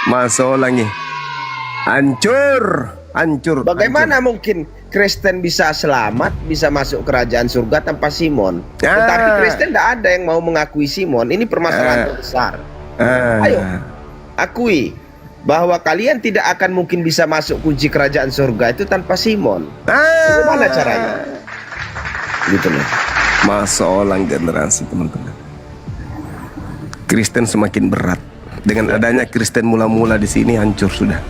Masuk lagi. Hancur. Hancur. Bagaimana mungkin Kristen bisa selamat, bisa masuk kerajaan surga tanpa Simon? Tetapi Kristen tidak ada yang mau mengakui Simon. Ini permasalahan besar. Ayo, akui bahwa kalian tidak akan mungkin bisa masuk kunci kerajaan surga itu tanpa Simon. Bagaimana caranya? Gitu loh. Masalah generasi, teman-teman. Kristen semakin berat. Dengan adanya Kristen mula-mula di sini hancur sudah.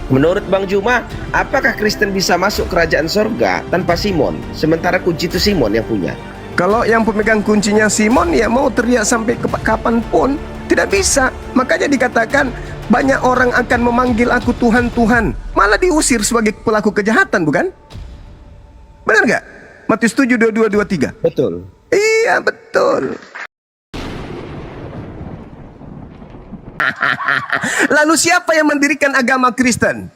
Menurut Bang Juma, apakah Kristen bisa masuk kerajaan surga tanpa Simon? Sementara kunci itu Simon yang punya. Kalau yang pemegang kuncinya Simon, ya mau teriak sampai kapanpun tidak bisa. Makanya dikatakan banyak orang akan memanggil aku Tuhan, Tuhan, malah diusir sebagai pelaku kejahatan, bukan? Benar nggak? Matius 7, 22, 23. Betul. Iya, betul. Lalu siapa yang mendirikan agama Kristen?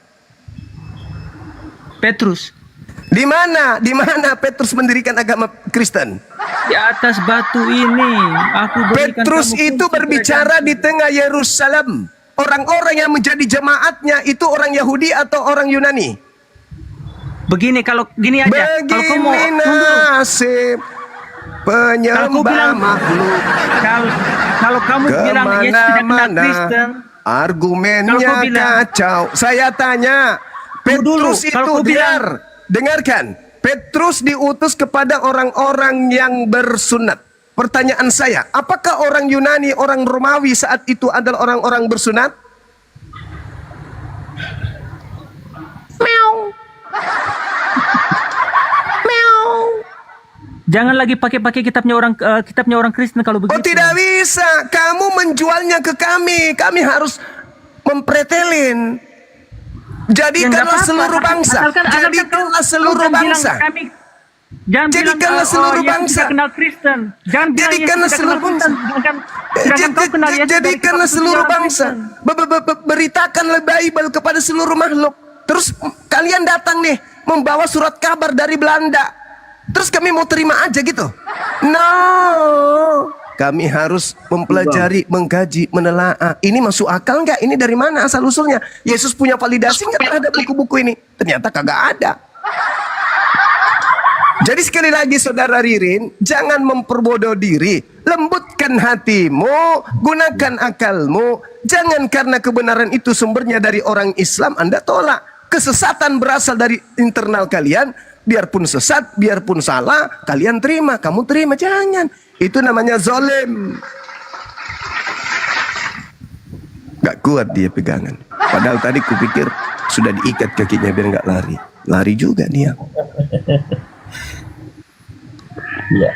Petrus. Di mana? Di mana Petrus mendirikan agama Kristen? Di atas batu ini aku berikan Petrus kamu itu kunci berbicara kerajaan. di tengah Yerusalem. Orang-orang yang menjadi jemaatnya itu orang Yahudi atau orang Yunani? Begini, kalau gini aja, kalau kamu mau Begini tunggu dulu. nasib Kalau kau penyembah bilang makhluk. kalau kamu bilang Yesus tidak kenal Kristen, Argumennya Kalau kau bilang- kacau. Saya tanya, Tunggu dulu. Petrus Kalau itu kau bilang- dengarkan. Petrus diutus kepada orang-orang yang bersunat. Pertanyaan saya, apakah orang Yunani, orang Romawi saat itu adalah orang-orang bersunat? Meow. Meow. jangan lagi pakai kitabnya orang Kristen kalau begitu. Oh, tidak bisa. Kamu menjualnya ke kami. Kami harus mempretelin. Ya, nggak Jadikanlah apa-apa. seluruh bangsa. Asalkan Jadikanlah kau seluruh jangan bilang bangsa. kami- Jangan Jadikanlah bilang, seluruh Yesus bangsa. tidak kenal Kristen. Jangan bilang Yesus Jadikanlah tidak seluruh kenal bangsa. Kristen. Sedangkan kau kenal Yesus dari Jadikanlah kitab seluruh suci orang bangsa. Kristen. Beritakanlah Bible kepada seluruh makhluk. Terus kalian datang nih membawa surat kabar dari Belanda. Terus kami mau terima aja gitu? No. Kami harus mempelajari, mengkaji, menelaah. Ini masuk akal nggak? Ini dari mana asal usulnya? Yesus punya validasi nggak terhadap buku-buku ini? Ternyata kagak ada. Jadi sekali lagi saudara Ririn, jangan memperbodoh diri. Lembutkan hatimu, gunakan akalmu. Jangan karena kebenaran itu sumbernya dari orang Islam Anda tolak. Kesesatan berasal dari internal kalian. Biarpun sesat, biarpun salah, kalian terima, kamu terima. Jangan. Itu namanya zalim. Gak kuat dia pegangan. Padahal tadi kupikir sudah diikat kakinya biar gak lari. Lari juga dia. Iya.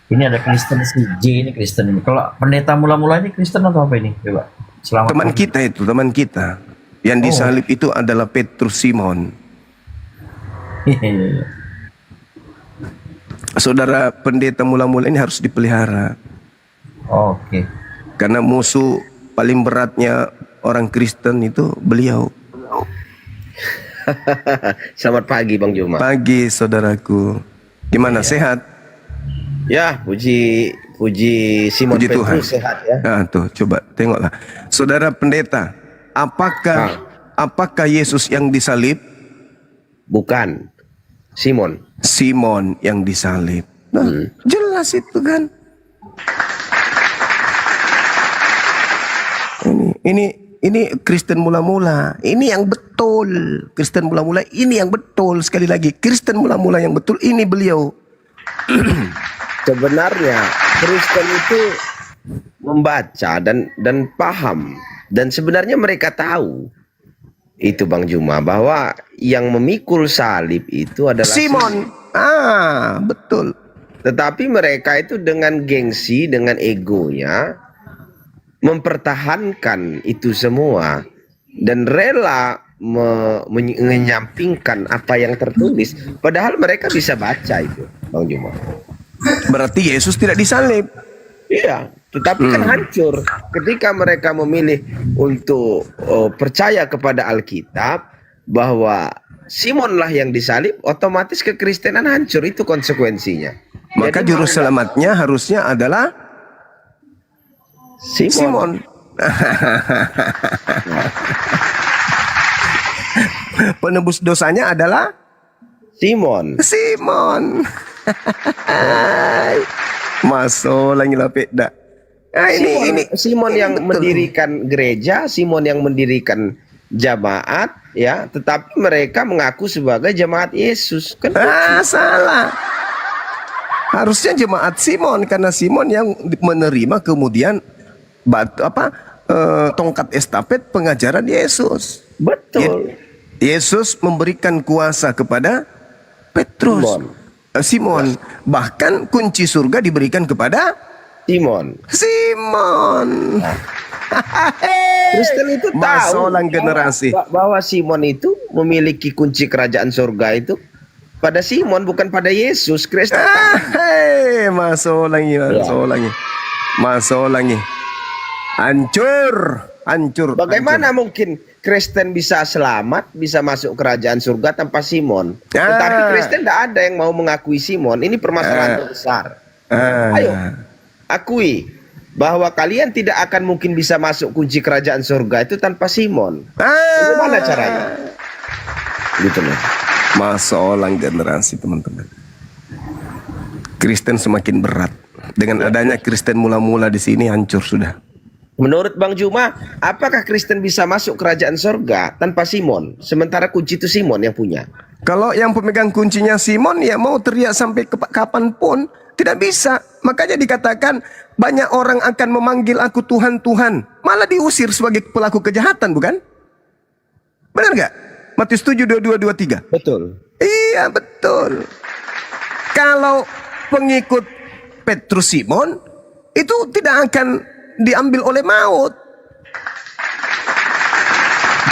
Ini ada Kristen si J ini Kristen ini. Kalau pendeta mula-mula ini Kristen atau apa ini? Coba. Selamat. Teman kita itu, teman kita. Yang disalib itu adalah Petrus Simon. Saudara pendeta mula-mula ini harus dipelihara. Oke. Karena musuh paling beratnya orang Kristen itu beliau. Selamat pagi Bang Juma. Pagi saudaraku. Gimana, sehat? Ya, puji Simon Puji Tuhan. Petrus sehat ya. Nah, tuh coba tengoklah. Saudara pendeta, apakah Yesus yang disalib? Bukan. Simon. Simon yang disalib. Nah, jelas itu kan. Ini Kristen mula-mula. Ini yang betul. Kristen mula-mula ini yang betul. Sekali lagi, Kristen mula-mula yang betul ini beliau. Sebenarnya Kristen itu membaca dan paham, dan sebenarnya mereka tahu itu Bang Juma bahwa yang memikul salib itu adalah Simon. Betul. Tetapi mereka itu dengan gengsi, dengan egonya mempertahankan itu semua dan rela menyampingkan apa yang tertulis, padahal mereka bisa baca itu Bang Juma. Berarti Yesus tidak disalib. Iya, tetapi kan hancur ketika mereka memilih untuk percaya kepada Alkitab bahwa Simonlah yang disalib, otomatis kekristenan hancur, itu konsekuensinya. Maka Jadi juru selamatnya harusnya adalah Simon. Penebus dosanya adalah Simon. Simon. Masuk lagi lah peda. Nah, Simon yang betul. mendirikan gereja, Simon yang mendirikan jamaat, ya, tetapi mereka mengaku sebagai jemaat Yesus. Kan Salah. Harusnya jemaat Simon, karena Simon yang menerima kemudian tongkat estafet pengajaran Yesus. betul. Yesus memberikan kuasa kepada Petrus, Simon. Bahkan kunci surga diberikan kepada Simon. Simon. Kristen itu tahu Masolang generasi. bahwa Simon itu memiliki kunci kerajaan surga itu pada Simon, bukan pada Yesus. Kristen tahu. Masuk lagi. Hancur. Bagaimana mungkin Kristen bisa selamat, bisa masuk kerajaan surga tanpa Simon? Ah. Tetapi Kristen tidak ada yang mau mengakui Simon. Ini permasalahan besar. Ayo, akui bahwa kalian tidak akan mungkin bisa masuk kunci kerajaan surga itu tanpa Simon. Bagaimana caranya? Gitu loh. Masolang generasi, teman-teman. Kristen semakin berat. Dengan adanya Kristen mula-mula di sini hancur sudah. Menurut Bang Juma, apakah Kristen bisa masuk kerajaan surga tanpa Simon? Sementara kunci itu Simon yang punya. Kalau yang pemegang kuncinya Simon, ya mau teriak sampai kapanpun tidak bisa. Makanya dikatakan banyak orang akan memanggil aku Tuhan, Tuhan, malah diusir sebagai pelaku kejahatan, bukan? Benar nggak? Matius 7, 22, 23. Betul. Iya, betul. Kalau pengikut Petrus Simon itu tidak akan diambil oleh maut.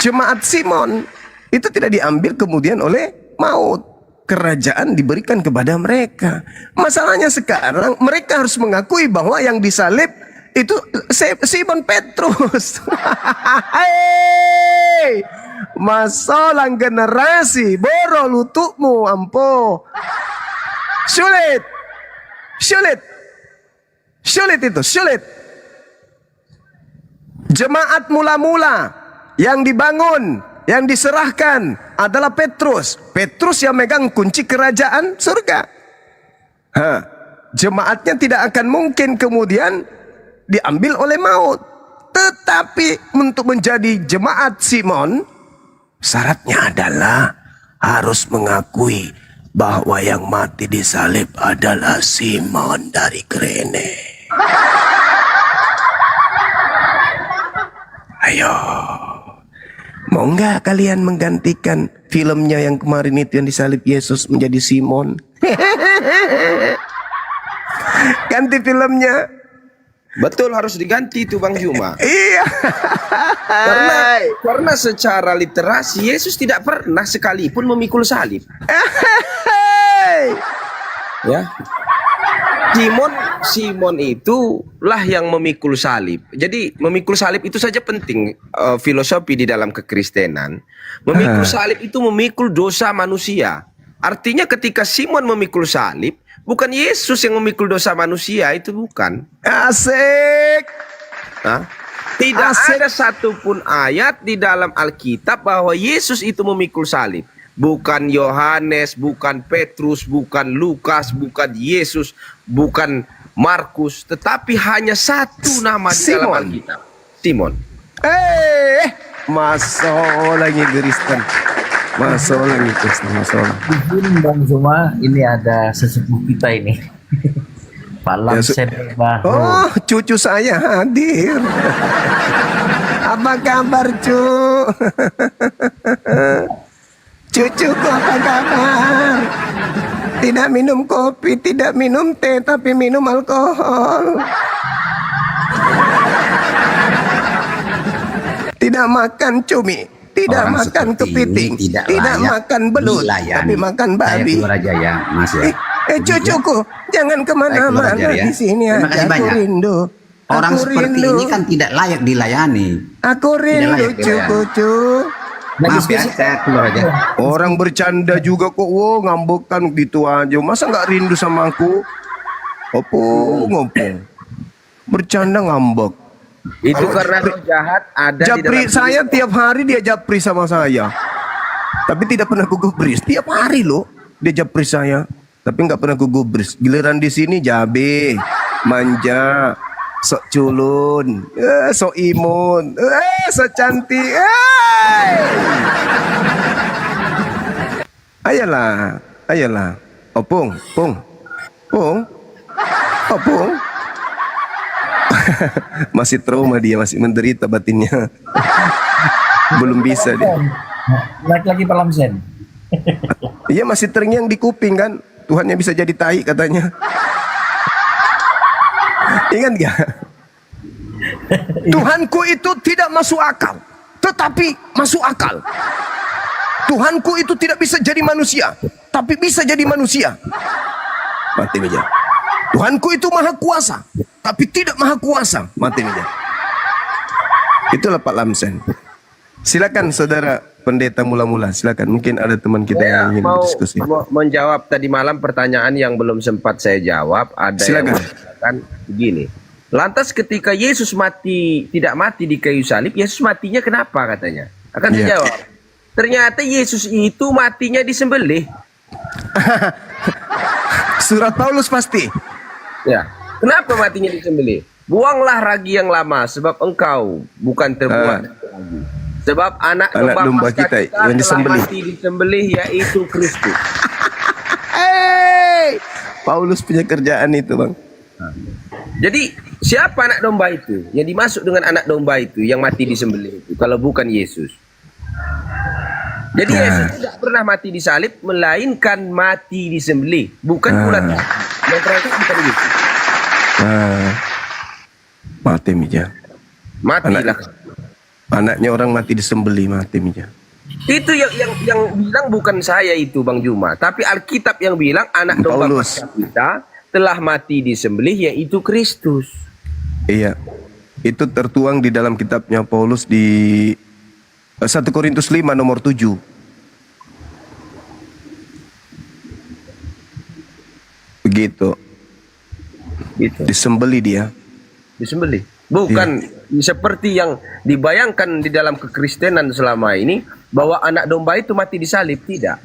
Jemaat Simon itu tidak diambil kemudian oleh maut. Kerajaan diberikan kepada mereka. Masalahnya sekarang mereka harus mengakui bahwa yang disalib itu Simon Petrus. Hei, masalah generasi, boro lututmu ampo. Sulit itu. Jemaat mula-mula yang dibangun, yang diserahkan adalah Petrus. Petrus yang megang kunci kerajaan surga. Jemaatnya tidak akan mungkin kemudian diambil oleh maut. Tetapi untuk menjadi jemaat Simon, syaratnya adalah harus mengakui bahwa yang mati di salib adalah Simon dari Kirene. Ayo, mau nggak kalian menggantikan filmnya yang kemarin itu yang disalib Yesus menjadi Simon? Ganti filmnya. Betul, harus diganti itu Bang Juma. Iya. Karena secara literasi Yesus tidak pernah sekalipun memikul salib. Ya. Simon itulah yang memikul salib. Jadi memikul salib itu saja penting, filosofi di dalam kekristenan. Memikul salib itu memikul dosa manusia. Artinya ketika Simon memikul salib, bukan Yesus yang memikul dosa manusia, itu bukan. Asik. Tidak ada satupun ayat di dalam Alkitab bahwa Yesus itu memikul salib. Bukan Yohanes, bukan Petrus, bukan Lukas, bukan Yesus, bukan Markus, tetapi hanya satu nama di dalam Alkitab. Simon. Masuk lagi Kristen. Masuk lagi Kristen, masuk. Izin Bang Zuma, ini ada sesepuh kita ini. Pak Lamsen Bahu. Oh, cucu saya hadir. Apa kabar, cu? Cucuku apa kabar? Tidak minum kopi, tidak minum teh, tapi minum alkohol. Tidak makan cumi, tidak Orang makan seperti kepiting, ini tidak tidak layak makan belut, dilayani. tapi makan babi. Saya keluar aja ya, Mas ya. Cucuku, jangan kemana-mana Saya keluar aja ya. di sini Terima aja. kasih Aku banyak. rindu. Orang Aku seperti rindu. ini kan tidak layak dilayani. Aku rindu, layak dilayani. cucu. Maaf ya, saya keluar aja. Orang bercanda juga kok, ngambek gitu aja. Masa nggak rindu sama aku? Ngopo. Bercanda ngambek. Itu karena roh jahat ada di Japri dalam saya tiap hari dia japri sama saya. Tapi tidak pernah gubris. Tiap hari loh dia japri saya. Tapi nggak pernah gubris. Giliran di sini jabe, manja, sok culun, sok imun, sok cantik. Ayolah, ayolah. Opung, Pung, Pung, Opung. Masih trauma dia, masih menderita batinnya. Belum bisa dia. Naik lagi Pak Lamsen. Iya masih terngiang di kuping kan. Tuhannya bisa jadi tai katanya. Ingat gak? Tuhanku itu tidak masuk akal, tetapi masuk akal. Tuhanku itu tidak bisa jadi manusia, tapi bisa jadi manusia. Mati meja. Tuhanku itu maha kuasa, tapi tidak maha kuasa. Mati meja. Itulah Pak Lamsen. Silakan saudara pendeta mula-mula. Silakan. Mungkin ada teman kita Saya yang ingin mau berdiskusi. menjawab tadi malam pertanyaan yang belum sempat saya jawab. Ada yang Silakan. mengatakan begini. Lantas ketika Yesus tidak mati di kayu salib, Yesus matinya kenapa katanya? Akan saya Iya. jawab. Ternyata Yesus itu matinya disembelih. Surat Paulus pasti. Ya. Kenapa matinya disembelih? Buanglah ragi yang lama, sebab engkau bukan terbuat lagi. Sebab anak domba Paskah kita yang telah disembelih. mati disembelih, yaitu Kristus. Paulus punya kerjaan itu, Bang. Jadi siapa anak domba itu? Yang dimasuk dengan anak domba itu yang mati disembelih itu, kalau bukan Yesus. Jadi Yesus tidak pernah mati disalib, melainkan mati disembelih, bukan pula yang terakhir bukan Yesus. Mati meja. Matilah. Anaknya orang mati disembelih, mati meja. Itu yang bilang bukan saya itu Bang Juma, tapi Alkitab yang bilang anak domba Paulus. Paskah kita telah mati disembelih, yaitu Kristus. Iya. Itu tertuang di dalam kitabnya Paulus di 1 Korintus 5 nomor 7. Begitu. Gitu. Disembelih dia. Disembelih. Bukan seperti yang dibayangkan di dalam kekristenan selama ini, bahwa anak domba itu mati disalib. Tidak.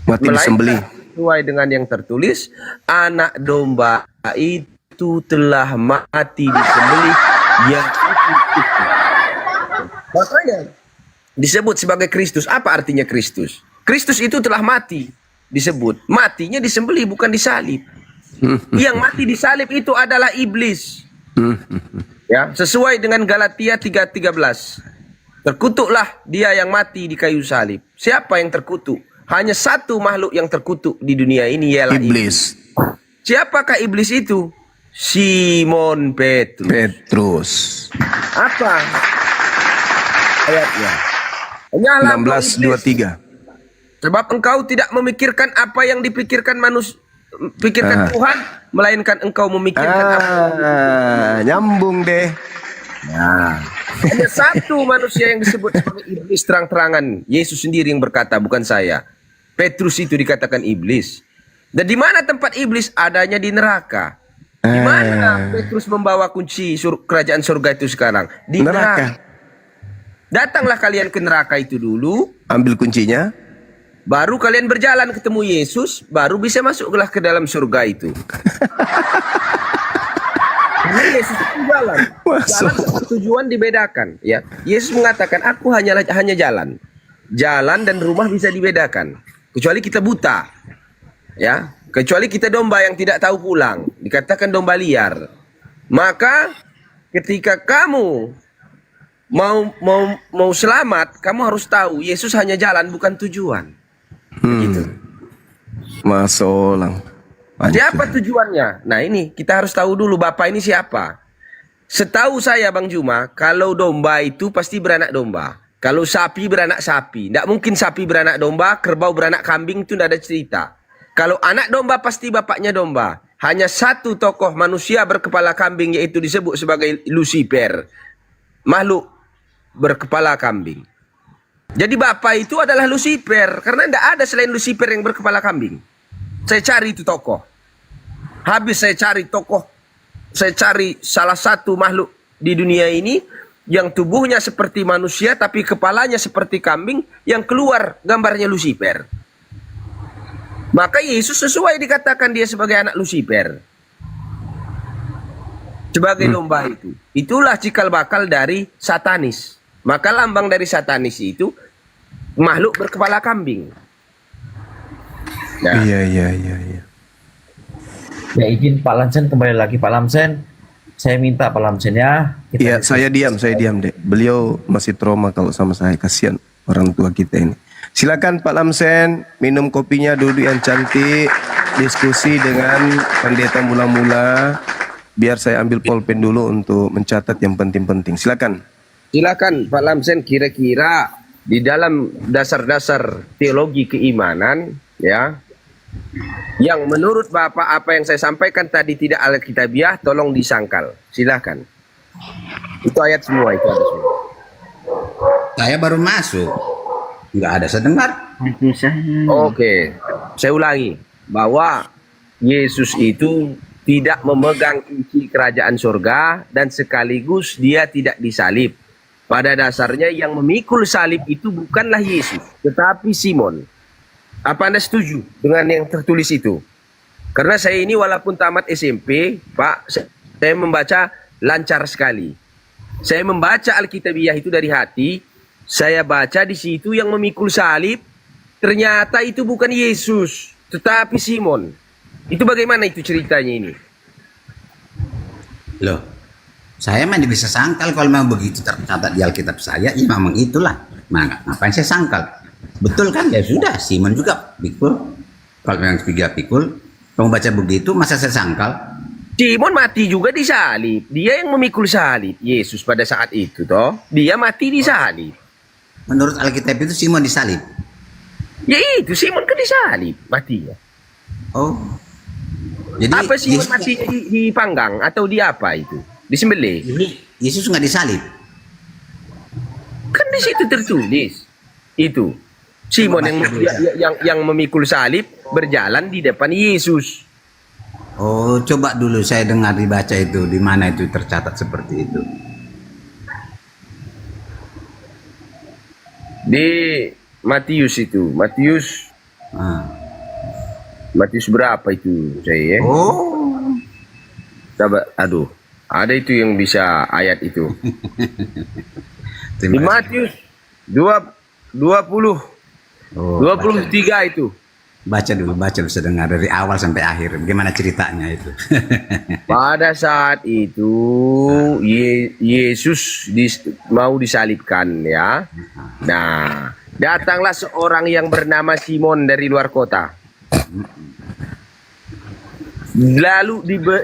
Mati Melainkan disembelih. sesuai dengan yang tertulis, anak domba itu telah mati disembelih, yaitu Kristus. Makanya disebut sebagai Kristus. Apa artinya Kristus? Kristus itu telah mati disebut. Matinya disembelih, bukan disalib. Yang mati disalib itu adalah iblis. Ya, sesuai dengan Galatia 3:13. Terkutuklah dia yang mati di kayu salib. Siapa yang terkutuk? Hanya satu makhluk yang terkutuk di dunia ini, ialah iblis. Siapakah iblis itu? Simon Petrus. Petrus. Apa ayatnya? Hanyalah engkau iblis, 16:23. sebab engkau tidak memikirkan apa yang dipikirkan manusia, pikirkan Tuhan, melainkan engkau memikirkan apa. Nyambung deh. Hanya satu manusia yang disebut sebagai iblis terang-terangan. Yesus sendiri yang berkata, bukan saya. Petrus itu dikatakan iblis. Dan di mana tempat iblis? Adanya di neraka. Di mana Petrus membawa kunci kerajaan surga itu sekarang? Di neraka. Datanglah kalian ke neraka itu dulu. Ambil kuncinya. Baru kalian berjalan ketemu Yesus, baru bisa masuklah ke dalam surga itu. Karena Yesus itu jalan. Jalan dan tujuan dibedakan. Ya, Yesus mengatakan, aku hanya jalan. Jalan dan rumah bisa dibedakan. Kecuali kita buta. Ya, kecuali kita domba yang tidak tahu pulang. Dikatakan domba liar. Maka ketika kamu mau selamat, kamu harus tahu Yesus hanya jalan, bukan tujuan. Begitu. Masolang. Siapa tujuannya? Nah ini kita harus tahu dulu Bapak ini siapa. Setahu saya Bang Juma, kalau domba itu pasti beranak domba. Kalau sapi beranak sapi. Tidak mungkin sapi beranak domba, kerbau beranak kambing, itu tidak ada cerita. Kalau anak domba pasti bapaknya domba. Hanya satu tokoh manusia berkepala kambing, yaitu disebut sebagai Lucifer. Makhluk berkepala kambing. Jadi bapak itu adalah Lucifer. Karena tidak ada selain Lucifer yang berkepala kambing. Saya cari itu tokoh. Habis saya cari tokoh. Saya cari salah satu makhluk di dunia ini yang tubuhnya seperti manusia tapi kepalanya seperti kambing, yang keluar gambarnya Lucifer. Maka Yesus sesuai dikatakan dia sebagai anak Lucifer, sebagai domba itu. Itulah cikal bakal dari satanis. Maka lambang dari satanis itu makhluk berkepala kambing. Nah, Iya. Ya izin Pak Lamsen, kembali lagi Pak Lamsen. Saya minta Pak Lamsen ya. Iya, saya diam, Dek. Beliau masih trauma kalau sama saya, kasihan orang tua kita ini. Silakan Pak Lamsen, minum kopinya duduk yang cantik, diskusi dengan pendeta mula-mula. Biar saya ambil pulpen dulu untuk mencatat yang penting-penting. Silakan. silakan Pak Lamsen, kira-kira di dalam dasar-dasar teologi keimanan ya, yang menurut Bapak apa yang saya sampaikan tadi tidak alkitabiah, tolong disangkal. Silakan. Itu ayat semua, itu ada semua. Saya baru masuk. Nggak ada saya dengar. Oke, saya ulangi bahwa Yesus itu tidak memegang kunci kerajaan surga dan sekaligus dia tidak disalib. Pada dasarnya yang memikul salib itu bukanlah Yesus, tetapi Simon. Apa Anda setuju dengan yang tertulis itu? Karena saya ini walaupun tamat SMP, Pak, saya membaca lancar sekali. Saya membaca Alkitabiah itu dari hati. Saya baca di situ yang memikul salib, ternyata itu bukan Yesus, tetapi Simon. Itu bagaimana itu ceritanya ini? Loh, saya mana bisa sangkal kalau memang begitu tercatat di Alkitab saya, ya memang itulah. Nah, ngapain saya sangkal? Betul kan? Ya sudah, Simon juga pikul. Kalau memang tiga pikul, kamu baca begitu, masa saya sangkal? Simon mati juga di salib. Dia yang memikul salib. Yesus pada saat itu toh, dia mati di salib. Menurut Alkitab itu Simon disalib. Ya itu Simon kan disalib matinya. Oh. Jadi Apa Simon Yesus, mati di panggang atau di apa itu? Disembelih. Yesus nggak disalib. Kan di situ tertulis. Itu Simon yang memikul salib berjalan di depan Yesus. Oh, coba dulu saya dengar dibaca itu, di mana itu tercatat seperti itu. Di Matius itu, Matius Ah. berapa itu saya ya? Oh, Coba, aduh, ada itu yang bisa ayat itu. Di terima kasih. Matius 20 Oh, 23 itu. baca dulu, saya dengar dari awal sampai akhir. Bagaimana ceritanya itu? Pada saat itu Yesus mau disalibkan ya. Nah, datanglah seorang yang bernama Simon dari luar kota. Lalu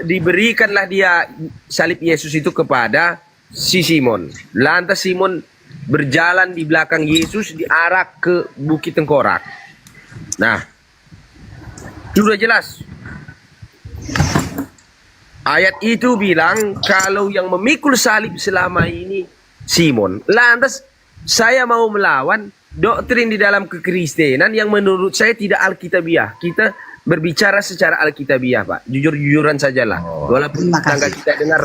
diberikanlah dia salib Yesus itu kepada si Simon. Lantas Simon berjalan di belakang Yesus diarak ke Bukit Tengkorak. Nah, sudah jelas. Ayat itu bilang kalau yang memikul salib selama ini Simon. Lantas saya mau melawan doktrin di dalam kekristenan yang menurut saya tidak alkitabiah. Kita berbicara secara alkitabiah, Pak. Jujur-jujuran sajalah. Walaupun Terima tetangga kasih. kita dengar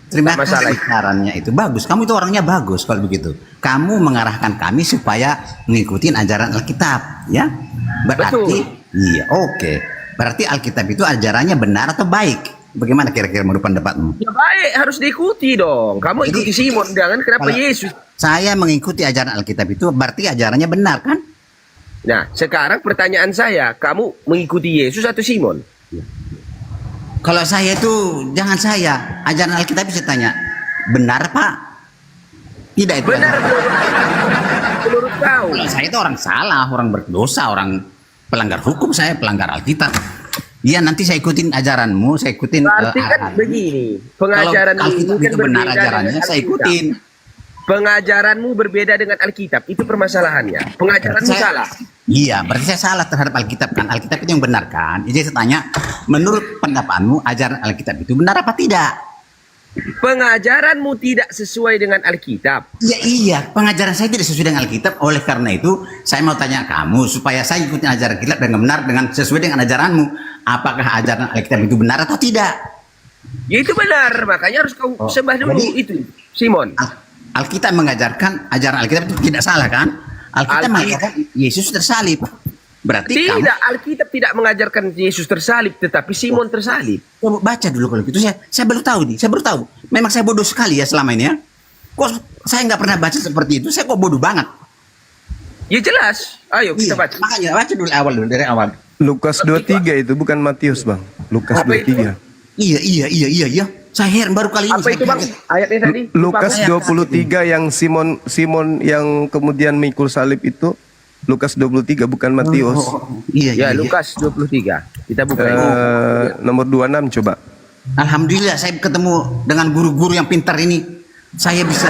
Terima masalah kasih sarannya itu bagus. Kamu itu orangnya bagus kalau begitu. Kamu mengarahkan kami supaya mengikuti ajaran Alkitab, ya. Berarti, iya, oke. Berarti Alkitab itu ajarannya benar atau baik? Bagaimana kira-kira menurut pendapatmu? Ya baik, harus diikuti dong. Kamu Jadi, ikuti Simon, jangan kenapa kalau- Yesus. Saya mengikuti ajaran Alkitab itu berarti ajarannya benar kan? Nah, sekarang pertanyaan saya, kamu mengikuti Yesus atau Simon? Kalau saya itu jangan saya, ajaran Alkitab bisa tanya, benar Pak? Tidak itu. Benar menurut kau. Kalau saya itu orang salah, orang berdosa, orang pelanggar hukum, saya pelanggar Alkitab. Iya, nanti saya ikutin ajaranmu, saya ikutin. Berarti kan arahanmu. begini, Kalau pengajaran Alkitab kan itu benar berbeda ajarannya, dengan saya Alkitab. ikutin. Pengajaranmu berbeda dengan Alkitab, itu permasalahannya. Pengajaranmu Saya- salah. Iya, berarti saya salah terhadap Alkitab kan. Alkitab itu yang benar kan. Jadi saya tanya, menurut pendapatmu ajaran Alkitab itu benar apa tidak? Pengajaranmu tidak sesuai dengan Alkitab. Ya iya, pengajaran saya tidak sesuai dengan Alkitab. Oleh karena itu, saya mau tanya kamu supaya saya ikutin ajaran Alkitab dengan benar dengan sesuai dengan ajaranmu. Apakah ajaran Alkitab itu benar atau tidak? Ya itu benar, makanya harus kau sembah dulu jadi- itu, Simon. Alkitab mengajarkan ajaran Alkitab itu tidak salah kan? Alkitab mengajarkan Yesus tersalib. Berarti kamu Tidak, Alkitab tidak mengajarkan Yesus tersalib, tetapi Simon tersalib. coba baca dulu kalau gitu. Saya baru tahu nih, saya baru tahu. Memang saya bodoh sekali ya selama ini ya. Kok saya nggak pernah baca seperti itu? Saya kok bodoh banget. Ya jelas. Ayo kita Iya, baca. makanya baca dulu awal dulu dari awal. Lukas 23 itu bukan Matius, Bang. Lukas Apa itu? 23. Iya. Saya heran baru kali ini. Apa saya itu, Bang? kaget. Ayatnya tadi? Lukas Lupa, 23 yang Simon yang kemudian mikul salib itu Lukas 23 bukan Matius. Ya, Iya. Lukas 23. Kita buka ini. Nomor 26 coba. Alhamdulillah saya ketemu dengan guru-guru yang pintar ini. Saya bisa.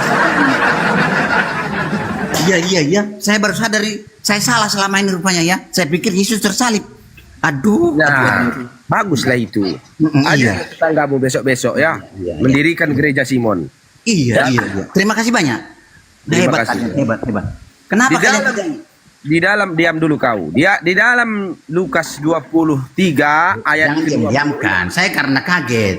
Iya. Saya baru sadari saya salah selama ini rupanya ya. Saya pikir Yesus tersalib. Aduh. Nah, baguslah itu. Iya. Ajak tetanggamu besok-besok ya. Iya. Mendirikan gereja Simon. Iya. Terima kasih banyak. Terima Hebat, kasih. hebat. Kenapa Di kalian dalam- Di dalam diam dulu kau. Di dalam Lukas 23 ayat jangan ke-20. diamkan? Saya karena kaget.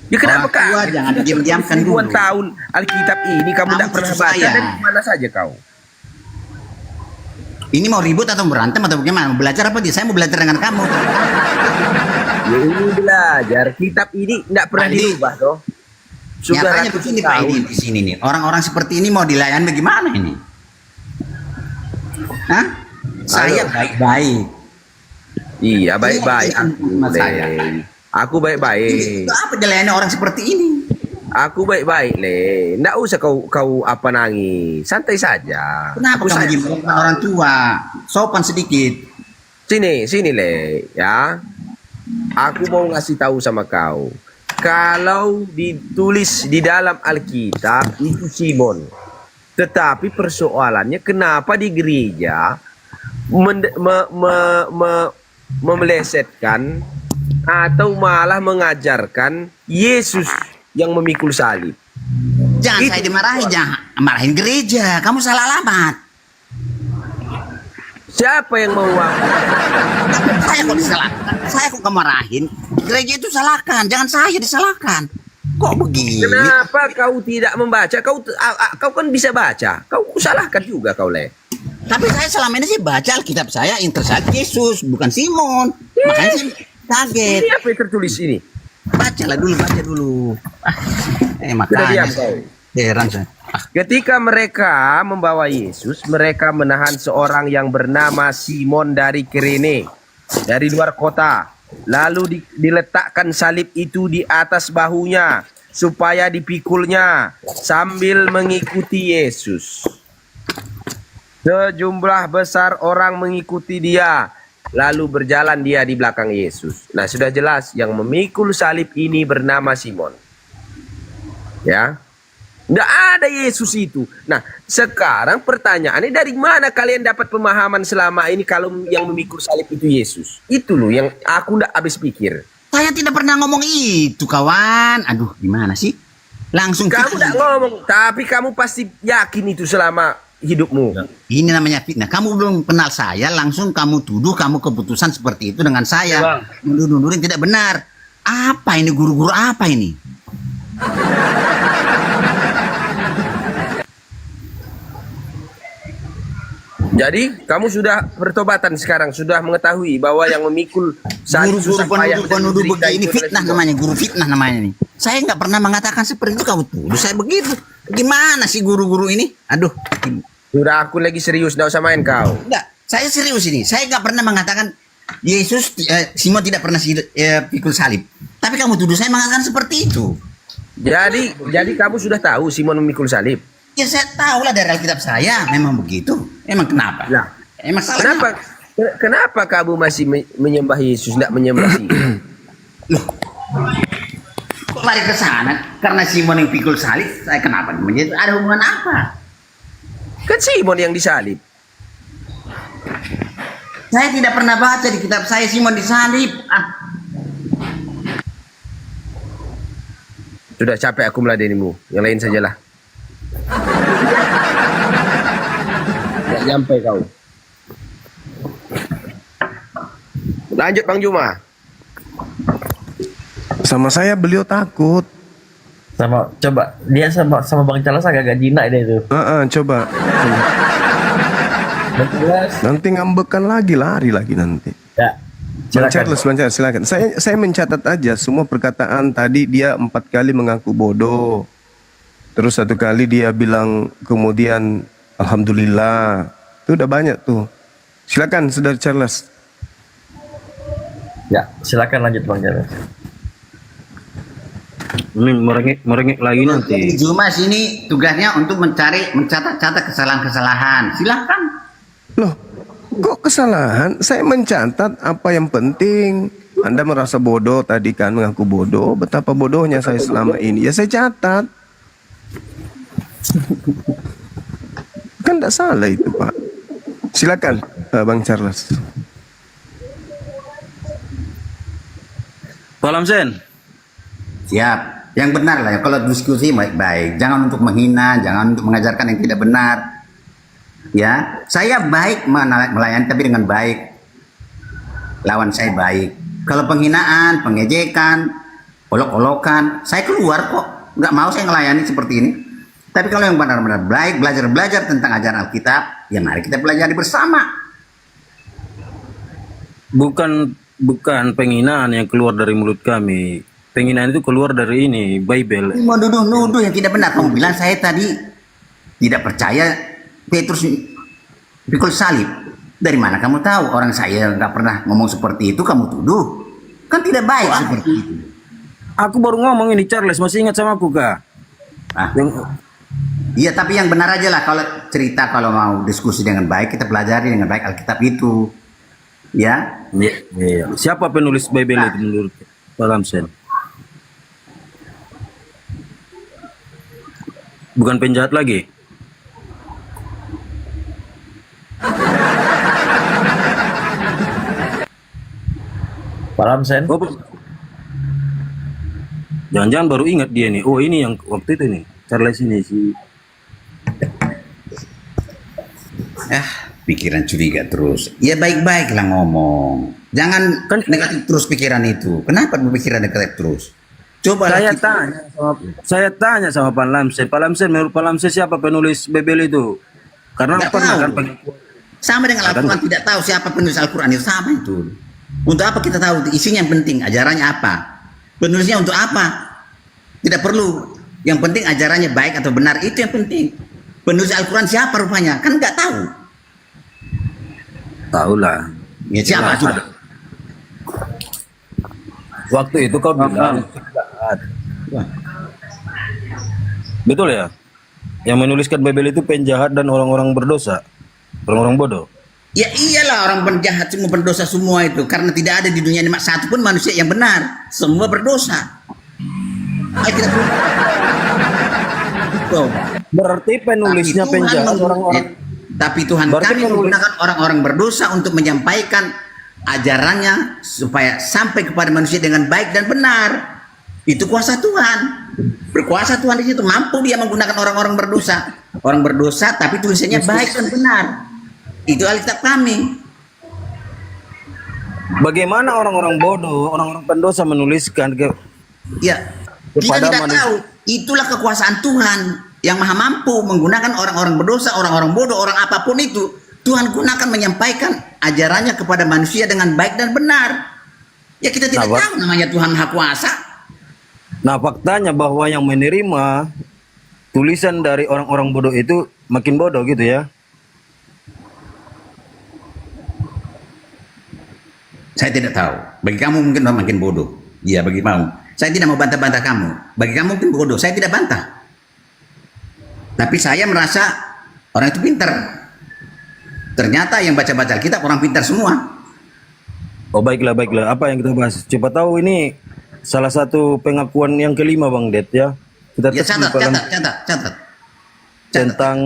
Ya kenapa Orang tua kau? jangan diam-diamkan Ribuan dulu. tahun Alkitab ini kamu Kamu tidak pernah cucu baca saya. dan mana saja kau? Ini mau ribut atau berantem atau bagaimana? Mau belajar apa? Saya mau belajar dengan kamu. Ya ini belajar. Kitab ini tidak pernah Andi, dirubah toh. Sudah Nyatanya ratusan begini Pak tahun. ini di sini nih. Orang-orang seperti ini mau dilayani bagaimana ini? Hah? Saya baik-baik. Iya baik-baik. Iya, Aku, sama saya. Le. Aku baik-baik. Itu apa dilayani orang seperti ini? Aku baik-baik le. Nggak usah kau apa nangis. Santai saja. Kenapa Aku kamu sayang. gimana orang tua? Sopan sedikit. Sini le, ya. Aku mau ngasih tahu sama kau. Kalau ditulis di dalam Alkitab itu Simon. Tetapi persoalannya kenapa di gereja memelesetkan atau malah mengajarkan Yesus yang memikul salib. Jangan Itu. saya dimarahi, jangan marahin gereja. Kamu salah alamat. Siapa yang mau Saya kok disalahkan? Saya kok kemarahin? Gereja itu salahkan, jangan saya disalahkan. Kok begini? Kenapa kau tidak membaca? Kau kan bisa baca. Kau salahkan juga kau le. Tapi saya selama ini sih baca Alkitab saya yang tersalib Yesus, bukan Simon. Makanya saya kaget. Ini apa yang tertulis ini? Baca dulu. Sudah Makanya diam kau. heran saya. Ketika mereka membawa Yesus, mereka menahan seorang yang bernama Simon dari Kirene, dari luar kota. Lalu diletakkan salib itu di atas bahunya, supaya dipikulnya sambil mengikuti Yesus. Sejumlah besar orang mengikuti dia, lalu berjalan dia di belakang Yesus. Nah, sudah jelas yang memikul salib ini bernama Simon. Ya. Nggak ada Yesus itu. Nah, sekarang pertanyaannya dari mana kalian dapat pemahaman selama ini kalau yang memikul salib itu Yesus? Itu loh yang aku nggak habis pikir. Saya tidak pernah ngomong itu, kawan. Aduh, gimana sih? Langsung Kamu nggak ngomong, tapi kamu pasti yakin itu selama hidupmu. Ini namanya fitnah. Kamu belum kenal saya, langsung kamu tuduh kamu keputusan seperti itu dengan saya. Nuduh-nuduhin tidak benar. Apa ini guru-guru apa ini? Jadi kamu sudah bertobatan sekarang, sudah mengetahui bahwa yang memikul salib Guru-guru susah payah dan penuduh menderita begini itu fitnah adalah namanya, guru fitnah namanya nih. Saya nggak pernah mengatakan seperti itu, kamu tuduh saya begitu. Gimana sih guru-guru ini? Aduh, Sudah aku lagi serius, nggak usah main kau. enggak. Saya serius ini. Saya nggak pernah mengatakan Yesus, Simon tidak pernah pikul salib. Tapi kamu tuduh saya mengatakan seperti itu. Jadi kamu sudah tahu Simon memikul salib. Ya saya tahu lah dari Alkitab saya, memang begitu. Emang kenapa? Nah, Emang salahnya? Kenapa kamu masih menyembah Yesus, tidak menyembah Simon? Loh, kok lari ke sana? Karena Simon yang pikul salib, saya kenapa? Ada hubungan apa? Kan Simon yang disalib. Saya tidak pernah baca di kitab saya Simon disalib. Sudah capek aku meladenimu. Yang lain sajalah. Tidak nyampe kau. Lanjut Bang Juma. Sama saya beliau takut. Sama coba dia sama Bang Charles agak jinak dia itu. Coba. Bang Charles. Nanti ngambekan lagi, lari lagi nanti. Ya. Bang Silakan. Charles, silakan. Saya mencatat aja semua perkataan tadi. Dia 4 kali mengaku bodoh. Terus 1 kali dia bilang kemudian alhamdulillah. Itu udah banyak tuh. Silakan Saudara Charles. Ya, silakan lanjut Bang Charles. Ini merengek lagi nanti. Jadi Jumas ini tugasnya untuk mencatat kesalahan-kesalahan. Silakan. Loh, kok kesalahan? Saya mencatat apa yang penting. Anda merasa bodoh tadi kan, mengaku bodoh. Betapa bodohnya saya selama ini. Ya saya catat. Kan tidak salah itu Pak. Silakan Bang Charles. Pak Lamsen, Siap. Yang benar lah ya. Kalau diskusi baik-baik. Jangan untuk menghina, jangan untuk mengajarkan yang tidak benar. Ya, saya baik melayani tapi dengan baik. Lawan saya baik. Kalau penghinaan, pengejekan, olok-olokan, saya keluar kok. Nggak mau saya melayani seperti ini. Tapi kalau yang benar-benar baik, belajar tentang ajaran Alkitab, ya mari kita pelajari bersama. bukan penghinaan yang keluar dari mulut kami. Penghinaan itu keluar dari ini, Bible. Mau nuduh-nuduh yang tidak benar. Kamu bilang saya tadi tidak percaya Petrus pikul salib. Dari mana kamu tahu? Orang saya nggak pernah ngomong seperti itu, kamu tuduh. Kan tidak baik seperti itu. Aku baru ngomong ini, Charles, masih ingat sama aku kah? Ah. Yang Iya, tapi yang benar aja lah. Kalau cerita, kalau mau diskusi dengan baik, kita pelajari dengan baik Alkitab itu. Ya, Iya. Siapa penulis Bible itu menurut Pak Lamsen? Bukan penjahat lagi? Pak Lamsen. Oh, jangan-jangan baru ingat dia nih. Oh, ini yang waktu itu nih. Charles ini si. pikiran curiga terus. Ya baik-baik lah ngomong. Jangan Kan- negatif terus pikiran itu. Kenapa berpikiran negatif terus? Coba Saya tanya sama Pak Lamsen. Pak Lamsen, menurut Pak Lamsen siapa penulis Bible itu? Karena Nggak pernah tahu. kan Sama dengan Al-Quran, tidak tahu siapa penulis Al-Quran itu, sama itu. Untuk apa kita tahu isinya, yang penting ajarannya apa, penulisnya untuk apa, tidak perlu. Yang penting ajarannya baik atau benar, itu yang penting. Penulis Al-Quran siapa rupanya, kan nggak tahu. tahu lah. Ya siapa Jelas coba? ada. Waktu itu kau bilang betul ya? Yang menuliskan Bible itu penjahat dan orang-orang berdosa, orang-orang bodoh. Ya iyalah, orang penjahat semua berdosa semua itu, karena tidak ada di dunia ini satu pun manusia yang benar, semua berdosa. Alkitab itu. Berarti penulisnya Tapi Tuhan penjahat menggu- orang-orang. Tapi Tuhan Berarti kami penulis- menggunakan orang-orang berdosa untuk menyampaikan ajarannya supaya sampai kepada manusia dengan baik dan benar. Itu kuasa Tuhan. Berkuasa Tuhan di situ, mampu dia menggunakan orang-orang berdosa. Orang berdosa tapi tulisannya baik dan benar. Itu Alkitab kami. Bagaimana orang-orang bodoh, orang-orang pendosa menuliskan Ya, kita Kepada tidak manusia. tahu. Itulah kekuasaan Tuhan yang maha mampu menggunakan orang-orang berdosa, orang-orang bodoh, orang apapun itu. Tuhan gunakan menyampaikan ajarannya kepada manusia dengan baik dan benar. Ya kita tidak Nah, tahu namanya Tuhan Maha Kuasa. Nah, faktanya bahwa yang menerima tulisan dari orang-orang bodoh itu makin bodoh gitu ya. Saya tidak tahu. Bagi kamu mungkin makin bodoh. Iya, bagi kamu. Saya tidak mau bantah-bantah kamu. Bagi kamu mungkin bodoh. Saya tidak bantah. Tapi saya merasa orang itu pintar. Ternyata yang baca-baca Alkitab orang pintar semua. Oh, baiklah, baiklah. Apa yang kita bahas? Coba tahu ini salah satu pengakuan yang kelima Bang Det ya. Kita Ya tes di catat. tentang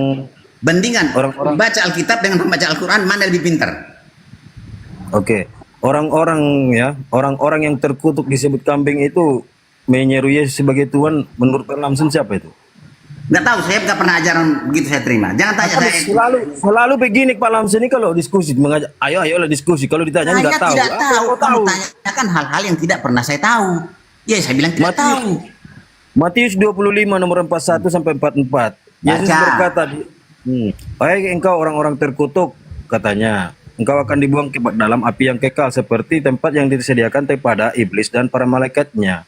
Bandingan Orang-orang- baca Alkitab dengan membaca Al-Quran, mana lebih pintar? oke. Orang-orang ya, orang-orang yang terkutuk disebut kambing itu menyeru Yesus sebagai Tuhan, menurut Pak Lamsen siapa itu? Nggak tahu, saya nggak pernah ajaran begitu saya terima. Jangan tanya Kan saya. selalu begini Pak Lamsen ini kalau diskusi mengajak, ayolah diskusi. Kalau ditanya Saya nggak tahu. tidak Apa tahu. kau Kamu tanyakan hal-hal yang tidak pernah saya tahu. Ya, saya bilang tidak tahu. Matius 25 nomor 41 sampai 44. Yesus Baca. berkata, "Hai engkau orang-orang terkutuk," katanya, "engkau akan dibuang ke dalam api yang kekal seperti tempat yang disediakan kepada iblis dan para malaikatnya.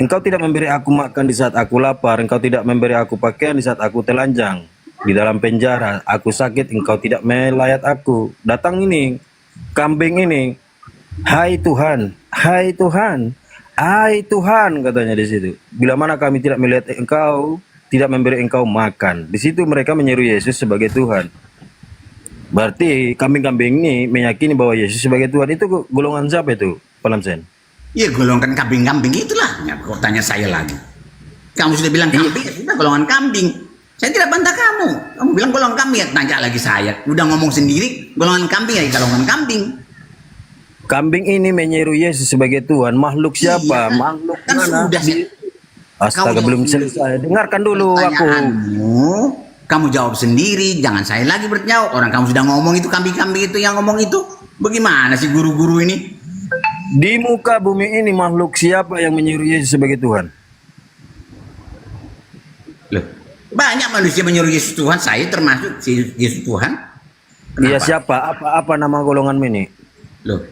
Engkau tidak memberi aku makan di saat aku lapar, engkau tidak memberi aku pakaian di saat aku telanjang. Di dalam penjara aku sakit, engkau tidak melayat aku. Datang ini, kambing ini, hai Tuhan, hai Tuhan, hai Tuhan," katanya di situ. "Bila mana kami tidak melihat engkau, tidak memberi engkau makan." Di situ mereka menyeru Yesus sebagai Tuhan. Berarti kambing-kambing ini meyakini bahwa Yesus sebagai Tuhan. Itu golongan siapa itu, Pak Lamsen? Ya, golongan kambing-kambing itulah. Ya, kok tanya saya lagi. Kamu sudah bilang kambing, ya sudah golongan kambing. Saya tidak bantah kamu. Kamu bilang golongan kambing, ya tanya lagi saya. Udah ngomong sendiri, golongan kambing ya golongan kambing. Kambing ini menyeru Yesus sebagai Tuhan. Makhluk siapa? Iya, Makhluk kan mana? sudah sih. Astaga, Kau belum jawab selesai. Dengarkan dulu aku. pertanyaanmu, kamu jawab sendiri, jangan saya lagi berjawab. Orang kamu sudah ngomong itu, kambing-kambing itu yang ngomong itu. Bagaimana sih guru-guru ini? Di muka bumi ini makhluk siapa yang menyeru Yesus sebagai Tuhan? Loh, banyak manusia menyuruh Yesus Tuhan, saya termasuk Yesus Tuhan. Iya, Kenapa? siapa? Apa nama golongan ini? Loh,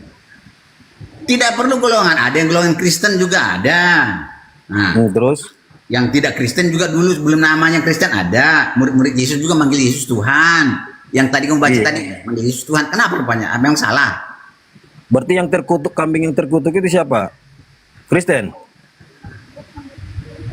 tidak perlu golongan, ada yang golongan Kristen juga ada. Nah, Terus? yang tidak Kristen juga dulu sebelum namanya Kristen ada. Murid-murid Yesus juga manggil Yesus Tuhan. Yang tadi kamu baca Iya. tadi manggil Yesus Tuhan. Kenapa rupanya? Apa yang salah? Berarti yang terkutuk, kambing yang terkutuk itu siapa? Kristen?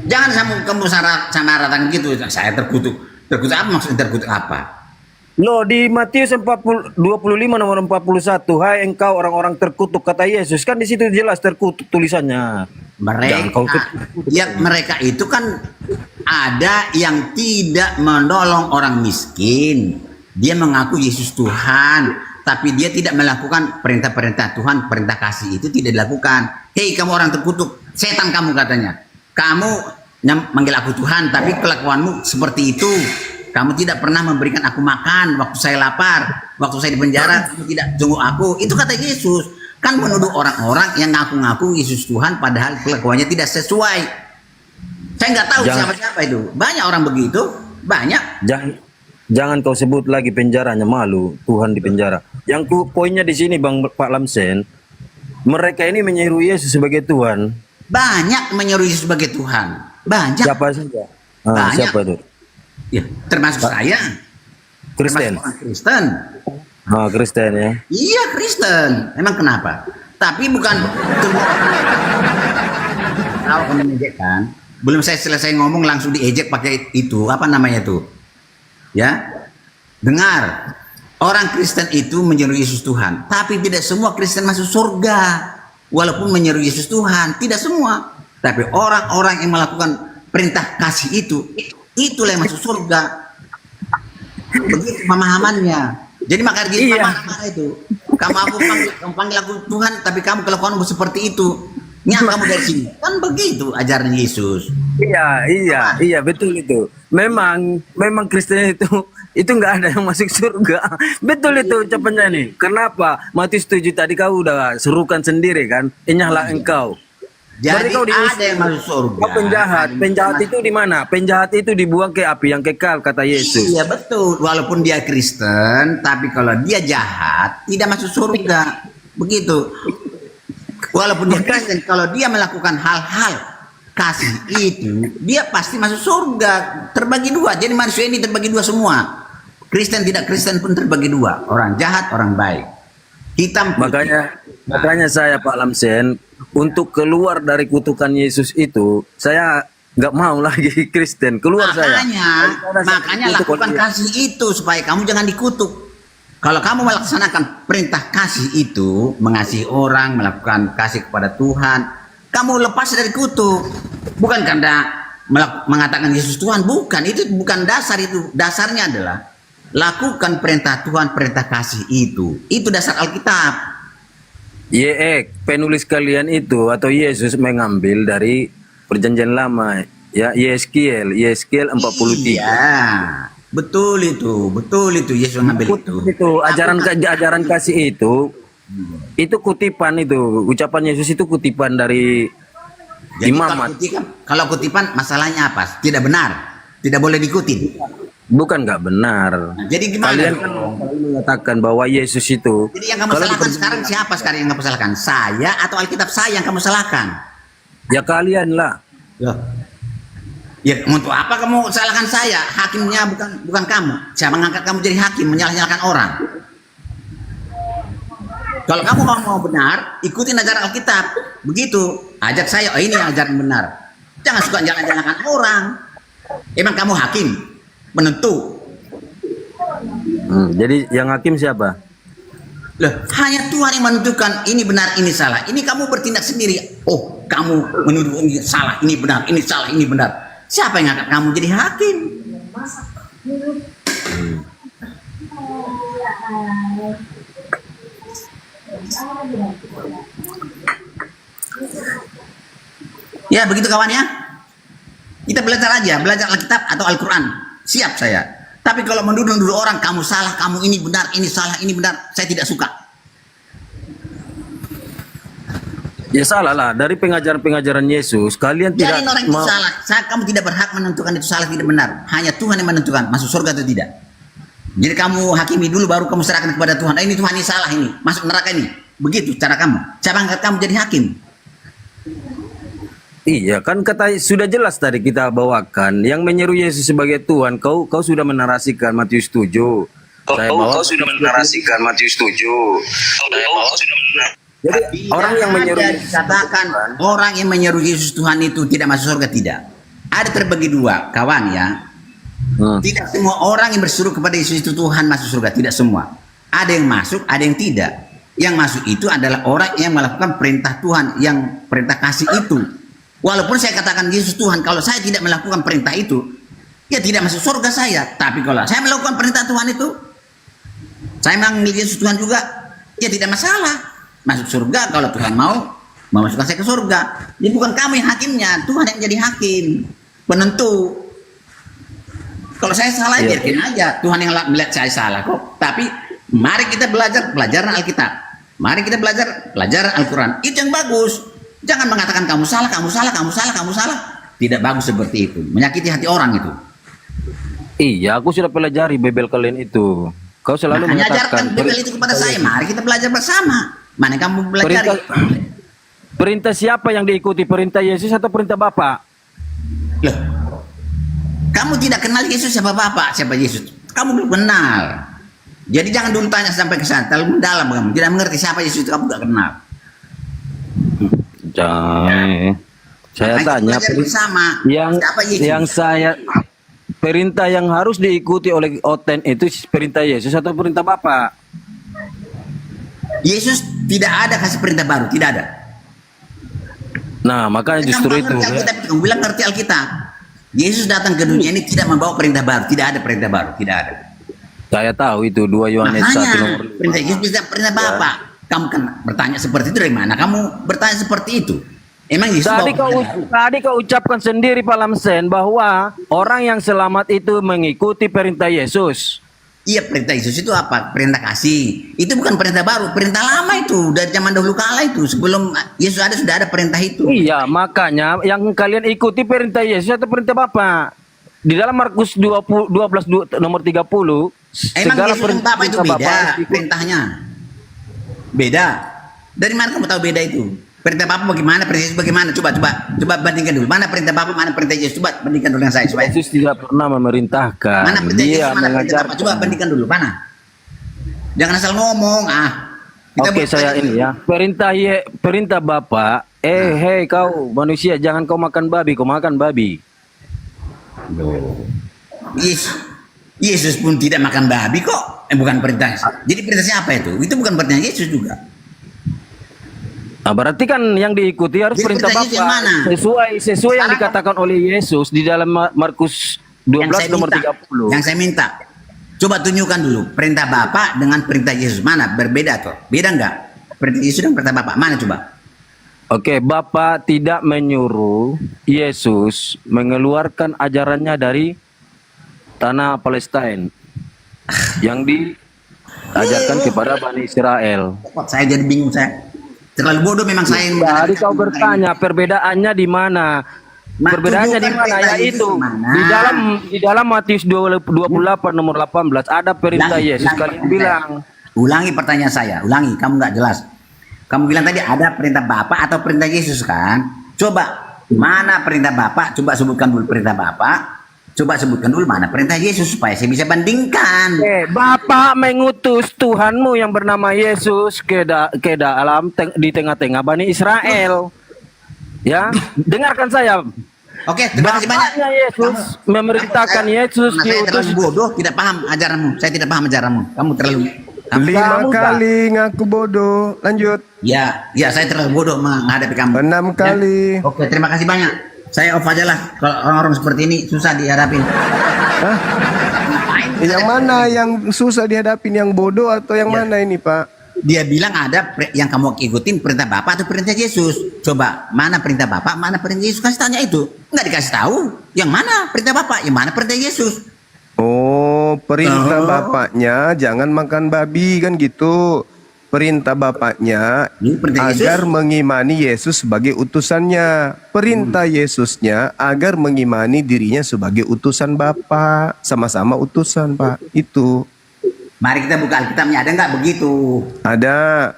Jangan kamu sama ratakan gitu. Saya terkutuk. Terkutuk apa maksudnya terkutuk apa? Loh, di Matius 25 nomor 41, "Hai engkau orang-orang terkutuk," kata Yesus. Kan di situ jelas terkutuk tulisannya. Jangan kau Mereka itu kan ada yang tidak menolong orang miskin. Dia mengaku Yesus Tuhan, tapi dia tidak melakukan perintah-perintah Tuhan, perintah kasih itu tidak dilakukan. Hei kamu orang terkutuk, setan kamu katanya. Kamu manggil aku Tuhan, tapi kelakuanmu seperti itu. Kamu tidak pernah memberikan aku makan waktu saya lapar, waktu saya di penjara, kamu tidak jenguk aku. Itu kata Yesus. Kan menuduh orang-orang yang ngaku-ngaku Yesus Tuhan padahal kelakuannya tidak sesuai. Saya nggak tahu siapa-siapa itu. Banyak orang begitu, banyak. Jangan kau sebut lagi penjaranya, malu Tuhan di penjara. Poinnya di sini Bang Pak Lamsen, mereka ini menyeru Yesus sebagai Tuhan. Banyak menyeru Yesus sebagai Tuhan. Banyak. Siapa saja? Banyak. Siapa itu? Ya, termasuk saya. Kristen. Termasuk orang Kristen. Kristen ya. Iya Kristen. Emang kenapa? Tapi bukan tahu kamu ejek kan? Belum saya selesai ngomong langsung diejek pakai itu apa namanya tuh? Ya, dengar. Orang Kristen itu menyeru Yesus Tuhan, tapi tidak semua Kristen masuk surga. Walaupun menyeru Yesus Tuhan, tidak semua. Tapi orang-orang yang melakukan perintah kasih itulah yang masuk surga. Begitu pemahamannya. Jadi makanya gini marah-marah itu. Kamu panggil aku Tuhan, tapi kamu kelakuanmu seperti itu. Kamu dari sini. Kan begitu ajaran Yesus. Iya, betul itu. Memang Kristen itu nggak ada yang masuk surga. Betul itu ucapannya nih. Kenapa? Matius 7 tadi kau udah serukan sendiri kan. Enyahlah engkau. Jadi kau ada yang masuk surga. Kau penjahat itu di mana? Penjahat itu dibuang ke api yang kekal kata Yesus. Iya betul. Walaupun dia Kristen, tapi kalau dia jahat tidak masuk surga. Begitu. Walaupun dia Kristen, kalau dia melakukan hal-hal kasih itu, dia pasti masuk surga. Terbagi dua. Jadi manusia ini terbagi dua semua. Kristen tidak Kristen pun terbagi dua. Orang jahat, orang baik. Hitam putih. Makanya saya Pak Lamsen, untuk keluar dari kutukan Yesus itu, saya nggak mau lagi Kristen. Makanya lakukan kasih itu supaya kamu jangan dikutuk. Kalau kamu melaksanakan perintah kasih itu, mengasihi orang, melakukan kasih kepada Tuhan, kamu lepas dari kutuk. Bukan karena mengatakan Yesus Tuhan, bukan. Itu bukan dasar itu. Dasarnya adalah lakukan perintah Tuhan, perintah kasih itu. Itu dasar Alkitab. Penulis kalian itu atau Yesus mengambil dari Perjanjian Lama, ya, Yeskiel 43. Iya, betul itu Yesus mengambil itu. Ajaran kasih itu Itu kutipan itu, ucapan Yesus itu kutipan dari Jadi imamat. kalau kutipan masalahnya apa? Tidak benar, tidak boleh diikuti. Bukan nggak benar. Nah, jadi gimana? Kalian kan selalu mengatakan bahwa Yesus itu. Jadi yang kamu salahkan sekarang siapa sekarang yang kamu salahkan? Saya atau Alkitab saya yang kamu salahkan? Ya kalian lah. Ya untuk apa kamu salahkan saya? Hakimnya bukan kamu. Saya mengangkat kamu jadi hakim, menyalah-nyalahkan orang. Kalau kamu mau benar, ikutin ajaran Alkitab. Begitu, ajak saya, oh ini yang ajaran benar. Jangan suka jalan-jalankan orang. Emang kamu hakim, menentu. Jadi yang hakim siapa? Loh, hanya Tuhan yang menentukan ini benar, ini salah. Ini kamu bertindak sendiri. Oh, kamu menuduh ini salah, ini benar, ini salah, ini benar. Siapa yang angkat kamu jadi hakim? Ya begitu kawan ya. Kita belajar aja, belajar Alkitab atau Al-Quran. Siap saya. Tapi kalau menuduh-nuduh orang, kamu salah, kamu ini benar, ini salah, ini benar, saya tidak suka. Ya salah lah. Dari pengajaran-pengajaran Yesus, kalian tidak Jadi orang itu salah. Kamu tidak berhak menentukan itu salah tidak benar. Hanya Tuhan yang menentukan masuk surga atau tidak. Jadi kamu hakimi dulu, baru kamu serahkan kepada Tuhan. Ini Tuhan ini salah ini, masuk neraka ini. Begitu cara kamu. Cara angkat kamu jadi hakim. Iya kan kata sudah jelas tadi kita bawakan yang menyeru Yesus sebagai Tuhan. Kau sudah menarasikan Matius 7. Kau sudah menarasikan Matius 7. Jadi orang yang menyeru Yesus dikatakan orang yang menyeru Yesus Tuhan itu tidak masuk surga, tidak. Ada terbagi dua, kawan ya. Tidak semua orang yang berseru kepada Yesus itu Tuhan masuk surga, tidak semua. Ada yang masuk, ada yang tidak. Yang masuk itu adalah orang yang melakukan perintah Tuhan, yang perintah kasih itu. Walaupun saya katakan Yesus Tuhan, kalau saya tidak melakukan perintah itu, ya tidak masuk surga saya. Tapi kalau saya melakukan perintah Tuhan itu, saya mengambil Yesus Tuhan juga, ya tidak masalah. Masuk surga kalau Tuhan mau memasukkan saya ke surga. Jadi bukan kamu yang hakimnya, Tuhan yang jadi hakim, penentu. Kalau saya salah, biarkan aja. Tuhan yang melihat saya salah kok. Tapi mari kita belajar pelajaran Alkitab. Mari kita belajar pelajaran Al-Quran. Itu yang bagus. Jangan mengatakan kamu salah, kamu salah, kamu salah, kamu salah. Tidak bagus seperti itu. Menyakiti hati orang itu. Iya, aku sudah pelajari Bible kalian itu. Kau selalu Mengajarkan mengatakan Bible itu kepada saya. Mari kita belajar bersama. Mana kamu belajar? Perintah siapa yang diikuti? Perintah Yesus atau perintah Bapa? Loh, kamu tidak kenal Yesus siapa Bapak, siapa Yesus? Kamu belum kenal. Jadi jangan dulu tanya sampai ke sana. Terlalu mendalam kamu. Tidak mengerti siapa Yesus itu, kamu tidak kenal. Saya tanya bersama. yang saya perintah yang harus diikuti oleh Oten itu perintah Yesus atau perintah Bapa? Yesus tidak ada kasih perintah baru, tidak ada. Nah, makanya justru itu. Kamu bilang ngerti Alkitab. Yesus datang ke dunia ini tidak membawa perintah baru, tidak ada perintah baru, tidak ada. Saya tahu itu 2 Yohanes 1 nomor 5. Perintah Yesus bisa perintah Bapa. Kamu kan bertanya seperti itu dari mana? Kamu bertanya seperti itu. Emang Yesus tadi kau ucapkan sendiri Pak Lamsen bahwa orang yang selamat itu mengikuti perintah Yesus. Iya, perintah Yesus itu apa? Perintah kasih. Itu bukan perintah baru, perintah lama itu dari zaman dahulu kala itu. Sebelum Yesus ada sudah ada perintah itu. Iya, makanya yang kalian ikuti perintah Yesus atau perintah Bapa. Di dalam Markus 12 nomor 30, emang Yesus dan Bapa itu beda perintahnya. Beda. Dari mana kamu tahu beda itu? Perintah Bapa bagaimana, perintah Yesus bagaimana? Coba bandingkan dulu. Mana perintah Bapa, mana perintah Yesus? Coba bandingkan dulu dengan saya supaya. Yesus tidak pernah memerintahkan. Mana perintah Yesus, mana perintah Bapa? mengajar. Coba bandingkan dulu. Mana? Jangan asal ngomong. Oke, saya ini ya. Perintah Bapa, hei kau manusia, jangan kau makan babi, kau makan babi. Yesus pun tidak makan babi kok. Bukan perintah. Jadi perintah siapa itu? Itu bukan perintah Yesus juga. Nah, berarti kan yang diikuti harus Jadi perintah perintah Yesus yang Bapa. mana? Sesuai yang dikatakan oleh Yesus di dalam Markus 12 nomor 30. Yang saya minta, coba tunjukkan dulu perintah Bapa dengan perintah Yesus, mana berbeda tuh? Beda enggak? Perintah Yesus dan perintah Bapa mana coba? Oke, Bapa tidak menyuruh Yesus mengeluarkan ajarannya dari tanah Palestina yang ajarkan kepada Bani Israel. Saya jadi bingung saya. Terlalu bodoh memang saya. Tadi kau bertanya perbedaannya di mana? Perbedaannya di mana? Yaitu di dalam Matius 28 nomor 18 ada perintah Yesus. Kalian bilang. Ulangi pertanyaan saya, ulangi, kamu nggak jelas. Kamu bilang tadi ada perintah Bapak atau perintah Yesus kan? Coba, mana perintah Bapak? Coba sebutkan dulu perintah Bapak. Coba sebutkan dulu mana perintah Yesus supaya saya bisa bandingkan. Bapak mengutus Tuhanmu yang bernama Yesus ke dalam di tengah-tengah Bani Israel. Ya, dengarkan saya. Oke, terima kasih banyak. Bapaknya Yesus memerintahkan Yesus Saya diutus. terlalu bodoh, tidak paham ajaranmu. Saya tidak paham ajaranmu. Kamu terlalu... 5 kali ngaku bodoh. Lanjut. Ya, saya terlalu bodoh menghadapi kamu. 6 kali. Ya? Oke, terima kasih banyak. Saya off aja lah. Kalau orang-orang seperti ini susah dihadapin. Hah? Yang mana yang susah dihadapin, yang bodoh atau yang mana ini, Pak? Dia bilang ada yang kamu ikutin perintah Bapak atau perintah Yesus. Coba, mana perintah Bapak, mana perintah Yesus? Kasih tanya itu. Nggak dikasih tahu. Yang mana perintah Bapak, yang mana perintah Yesus? Oh, perintah bapaknya jangan makan babi kan gitu. Perintah bapaknya Ini perintah agar Yesus. mengimani Yesus sebagai utusannya. Perintah Yesusnya agar mengimani dirinya sebagai utusan Bapa. Sama-sama utusan, Pak. Itu. Mari kita buka Alkitabnya, ada nggak begitu? Ada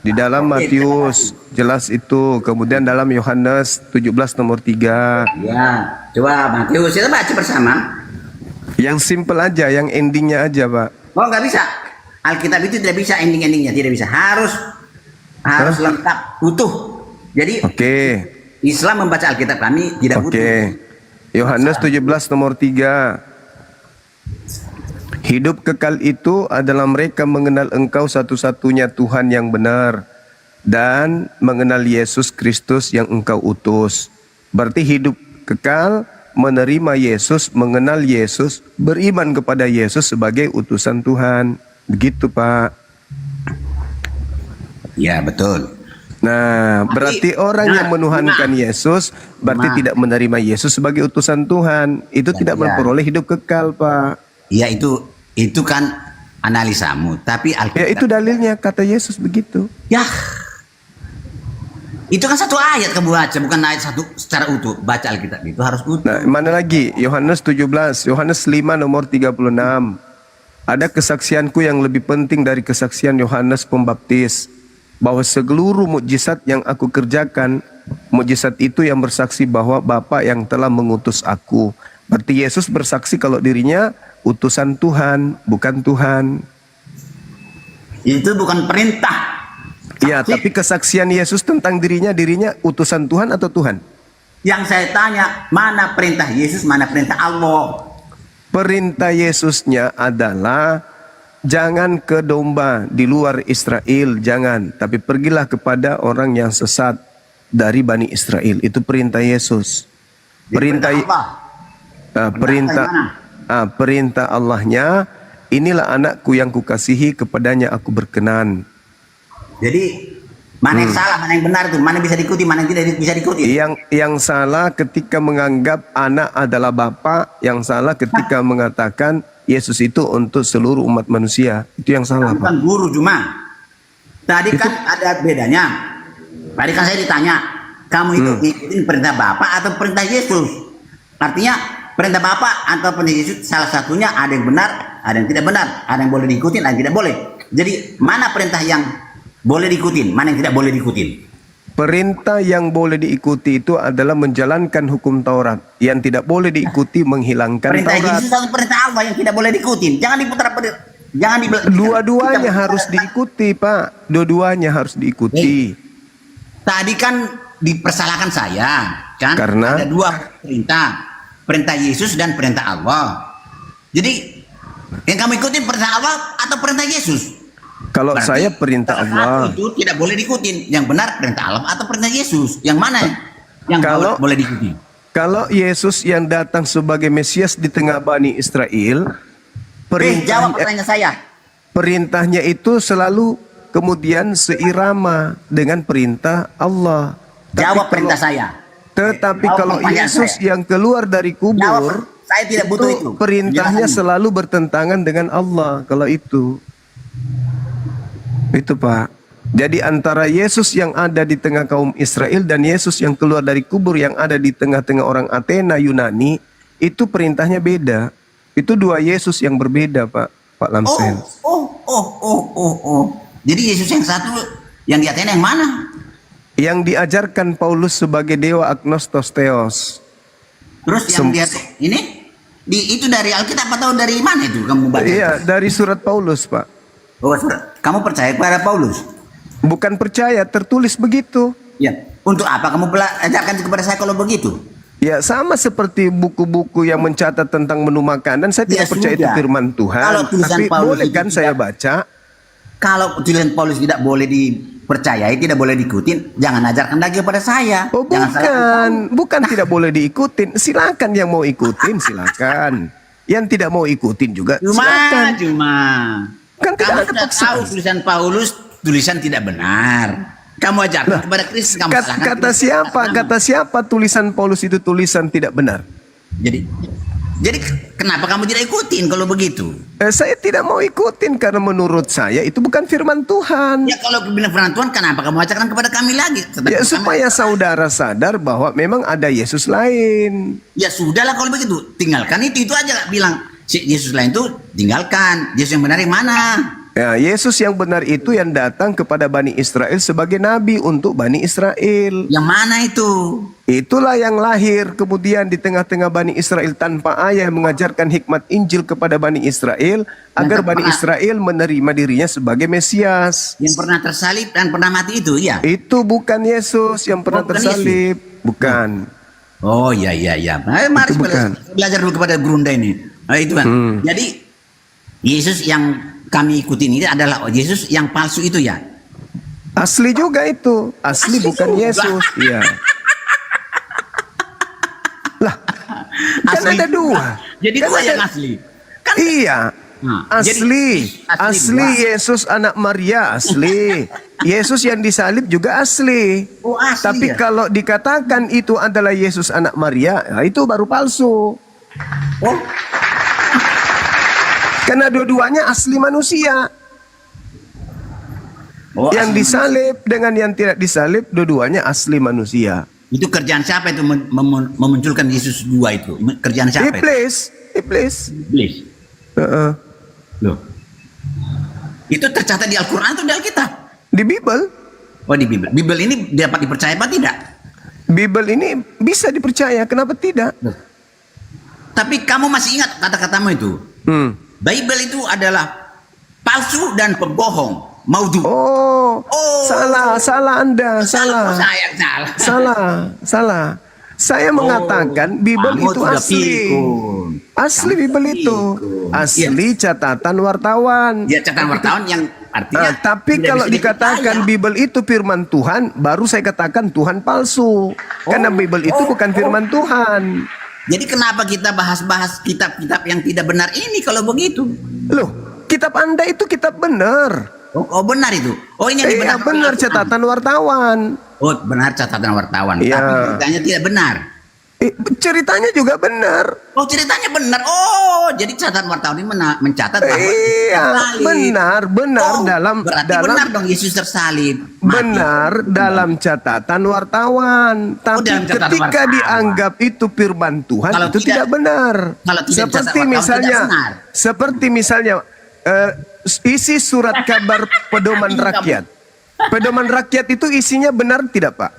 di dalam Matius, jelas itu. Kemudian dalam Yohanes 17 nomor 3. Ya, coba Matius, kita baca bersama. Yang simple aja, yang endingnya aja, Pak. Oh, nggak bisa. Alkitab itu tidak bisa ending-endingnya, tidak bisa. Harus lengkap, utuh. Jadi Oke. Islam membaca Alkitab kami tidak utuh. Oke. Yohanes 17 nomor 3. Hidup kekal itu adalah mereka mengenal Engkau satu-satunya Tuhan yang benar dan mengenal Yesus Kristus yang Engkau utus. Berarti hidup kekal menerima Yesus, mengenal Yesus, beriman kepada Yesus sebagai utusan Tuhan. Begitu, Pak. Ya, betul. Nah, berarti orang yang menuhankan Yesus berarti tidak menerima Yesus sebagai utusan Tuhan. Itu tidak memperoleh hidup kekal, Pak. Ya, itu kan analisamu, tapi Ya, Alkitab itu dalilnya, kata Yesus begitu. ya. Itu kan satu ayat kamu baca, bukan ayat satu secara utuh. Baca Alkitab itu harus utuh. Nah, mana lagi? Yohanes 17, Yohanes 5 nomor 36. Ada kesaksianku yang lebih penting dari kesaksian Yohanes Pembaptis, bahwa seluruh mukjizat yang aku kerjakan, mukjizat itu yang bersaksi bahwa Bapa yang telah mengutus aku. Berarti Yesus bersaksi kalau dirinya utusan Tuhan, bukan Tuhan. Itu bukan perintah. Ya, tapi kesaksian Yesus tentang dirinya utusan Tuhan atau Tuhan? Yang saya tanya, mana perintah Yesus, mana perintah Allah? Perintah Yesusnya adalah jangan ke domba di luar Israel, jangan. Tapi pergilah kepada orang yang sesat dari Bani Israel. Itu perintah Yesus. Perintah perintah Allahnya, inilah anakku yang kukasihi, kepadanya aku berkenan. Jadi mana yang salah, mana yang benar itu, mana bisa diikuti, mana yang tidak bisa diikuti. Yang salah ketika menganggap anak adalah Bapa, yang salah ketika mengatakan Yesus itu untuk seluruh umat manusia. Itu yang salah, Pak. Bukan guru cuma. Tadi kan ada bedanya. Tadi kan saya ditanya, kamu itu ikutin perintah Bapak atau perintah Yesus? Artinya perintah Bapak atau perintah Yesus salah satunya ada yang benar, ada yang tidak benar, ada yang boleh diikutin, ada yang tidak boleh. Jadi mana perintah yang boleh diikutin, mana yang tidak boleh diikutin? Perintah yang boleh diikuti itu adalah menjalankan hukum Taurat. Yang tidak boleh diikuti menghilangkan Perintah Taurat. Yesus atau perintah Allah yang tidak boleh diikutin. Jangan diputar, jangan Dua-duanya harus diikuti, Pak. Dua-duanya harus diikuti. Tadi kan dipersalahkan saya, kan? Karena ada dua perintah, perintah Yesus dan perintah Allah. Jadi yang kamu ikutin perintah Allah atau perintah Yesus? Kalau Berarti saya perintah salah Allah. satu itu tidak boleh diikutin. Yang benar perintah Allah atau perintah Yesus? Yang mana yang boleh diikuti? Kalau Yesus yang datang sebagai Mesias di tengah Bani Israel, Jawab pertanyaan saya. perintahnya itu selalu kemudian seirama dengan perintah Allah. Jawab perintah saya. Tetapi Jawab kalau pertanyaan Yesus saya. yang keluar dari kubur, Saya tidak butuh itu. perintahnya Jelasan. selalu bertentangan dengan Allah. Kalau itu Itu Pak. Jadi antara Yesus yang ada di tengah kaum Israel dan Yesus yang keluar dari kubur yang ada di tengah-tengah orang Athena Yunani, itu perintahnya beda. Itu dua Yesus yang berbeda Pak Lamsen. Jadi Yesus yang satu yang di Athena yang mana? Yang diajarkan Paulus sebagai dewa agnostos theos. Terus yang dia ini itu dari Alkitab atau dari mana itu kamu baca? Iya, dari surat Paulus Pak. Oh, surat. Kamu percaya kepada Paulus? Bukan percaya, tertulis begitu. Ya. Untuk apa kamu ajarkan kepada saya kalau begitu? Ya sama seperti buku-buku yang mencatat tentang menu makanan. Saya tidak Ya percaya itu sudah. firman Tuhan. Kalau tulisan Tapi Paulus boleh itu kan saya baca? Kalau tulisan Paulus tidak boleh dipercayai, tidak boleh diikutin, jangan ajarkan lagi kepada saya. Oh Jangan bukan tidak boleh diikutin. Silakan yang mau ikutin silakan. Yang tidak mau ikutin juga silakan. Cuma. Kan tidak Kamu ada sudah paksaan. tahu tulisan Paulus tulisan tidak benar. Kamu ajarkan kepada Kristus. Kamu salahkan Kata Kristus. siapa? Kata siapa tulisan Paulus itu tulisan tidak benar? Jadi kenapa kamu tidak ikutin kalau begitu? Saya tidak mau ikutin karena menurut saya itu bukan firman Tuhan. Ya kalau benar firman Tuhan, kenapa kamu ajarkan kepada kami lagi? Ya supaya saudara sadar bahwa memang ada Yesus lain. Ya sudahlah kalau begitu, tinggalkan itu aja bilang. Si Yesus lain itu tinggalkan. Yesus yang benar yang mana? Ya, Yesus yang benar itu yang datang kepada Bani Israel sebagai nabi untuk Bani Israel. Yang mana itu? Itulah yang lahir kemudian di tengah-tengah Bani Israel tanpa ayah mengajarkan hikmat Injil kepada Bani Israel agar Bani Israel menerima dirinya sebagai Mesias. Yang pernah tersalib dan pernah mati itu, ya? Itu bukan Yesus yang pernah bukan tersalib, bukan. Oh iya. Mari Itu bukan. belajar dulu kepada Grunda ini. Nah, itu kan. Jadi Yesus yang kami ikutin ini adalah Yesus yang palsu itu ya. Asli juga itu, asli bukan juga. Yesus. Iya. Lah, kan Asli ada dua. Jadi Kan dua ada- yang asli. Kan Iya. Nah, Asli, jadi asli dua. Yesus anak Maria asli. Yesus yang disalib juga asli. Oh, asli Tapi ya? kalau dikatakan itu adalah Yesus anak Maria, nah itu baru palsu. Oh, Karena dua-duanya asli manusia. Yang asli. disalib dengan yang tidak disalib, dua-duanya asli manusia. Itu kerjaan siapa itu memunculkan Yesus dua itu? Kerjaan siapa itu? Iblis. Iblis. Heeh. Loh. Itu tercatat di Al-Qur'an atau di Alkitab? Di Bible. Oh, di Bible. Bible ini dapat dipercaya apa tidak? Bible ini bisa dipercaya, kenapa tidak? Tapi kamu masih ingat kata-katamu itu? Bible itu adalah palsu dan pembohong. Maudhu. Oh, salah Anda, salah. Saya salah. Salah. Saya mengatakan Bible kamu itu sudah asli. pikun. Asli Bible itu. Asli catatan wartawan. Ya, catatan wartawan yang artinya Tapi tidak kalau bisa dikatakan dipercaya. Bible itu firman Tuhan, baru saya katakan Tuhan palsu. Karena Bible itu bukan firman Tuhan. Jadi kenapa kita bahas-bahas kitab-kitab yang tidak benar ini kalau begitu? Loh, kitab Anda itu kitab benar. Oh, benar itu. Oh, ini yang Iya dibenarkan benar oleh Al-Quran. catatan wartawan. Oh, benar catatan wartawan. Iya. Tapi ceritanya tidak benar. Ceritanya juga benar. Oh, ceritanya benar. Oh, jadi catatan wartawan ini mencatat bahwa Iya, tersalib. benar Oh, dalam berarti benar dong Yesus tersalib. Mati. benar dalam catatan wartawan. Tapi dalam catatan ketika wartawan. dianggap itu firman Tuhan Kalau itu tidak tidak- benar. kalau tidak Seperti catatan wartawan misalnya, tidak benar. seperti misalnya isi surat kabar pedoman rakyat. Pedoman rakyat itu isinya benar tidak, Pak?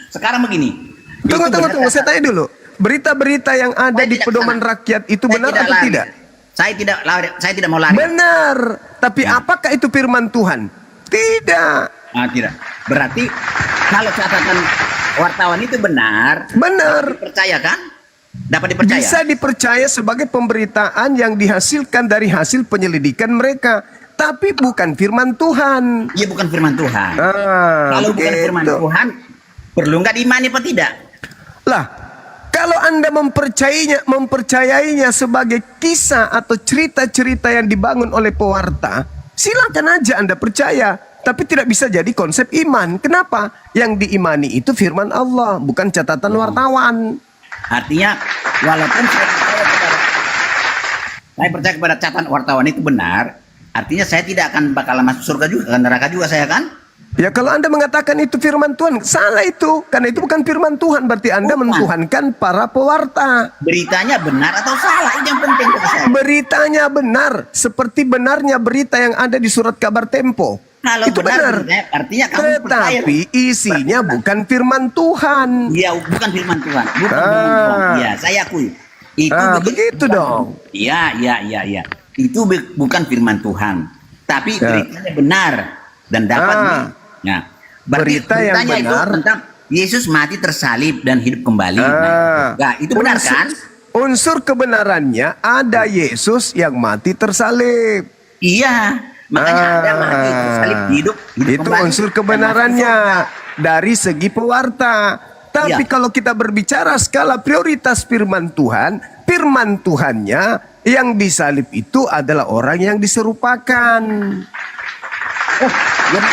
Sekarang begini. Tunggu, saya tanya dulu. Berita-berita yang ada Saya di tidak pedoman kesana. rakyat itu Saya benar tidak atau lari. tidak? Saya tidak mau lari. Benar. Tapi apakah itu firman Tuhan? Tidak. Tidak. Berarti kalau catatan wartawan itu benar, Benar. dipercaya kan? Dapat dipercaya. Bisa dipercaya sebagai pemberitaan yang dihasilkan dari hasil penyelidikan mereka. Tapi bukan firman Tuhan. Iya, bukan firman Tuhan. Ah, Kalau bukan begitu. firman Tuhan, perlu nggak diimani apa tidak? Lah, kalau Anda mempercayainya sebagai kisah atau cerita-cerita yang dibangun oleh pewarta, silakan aja Anda percaya. Tapi tidak bisa jadi konsep iman. Kenapa? Yang diimani itu firman Allah, bukan catatan wartawan. Artinya, walaupun saya percaya kepada catatan wartawan itu benar, Artinya saya tidak akan bakal masuk surga juga, ke neraka juga saya kan? Ya kalau Anda mengatakan itu firman Tuhan, salah itu. Karena itu bukan firman Tuhan, berarti Anda Bukan. mentuhankan para pewarta. Beritanya benar atau salah, itu yang penting kata saya. Beritanya benar, seperti benarnya berita yang ada di surat kabar Tempo. Kalau Itu benar. beritanya, artinya kamu percaya. Tetapi isinya bukan firman Tuhan. Iya, bukan firman Tuhan, bukan Ah. firman Tuhan. Iya, saya akui. Itu Begitu dong. Iya. Itu bukan firman Tuhan, tapi Ya. beritanya benar dan dapat Nah, berarti Berita yang beritanya itu benar. tentang Yesus mati tersalib dan hidup kembali. Nah, itu benar kan? Unsur kebenarannya ada Yesus yang mati tersalib. Iya, makanya ada mati tersalib hidup Itu kembali. unsur Dan kebenarannya masuk surga. dari segi pewarta. Tapi Iya. kalau kita berbicara skala prioritas firman Tuhannya yang disalib itu adalah orang yang diserupakan. Jadi,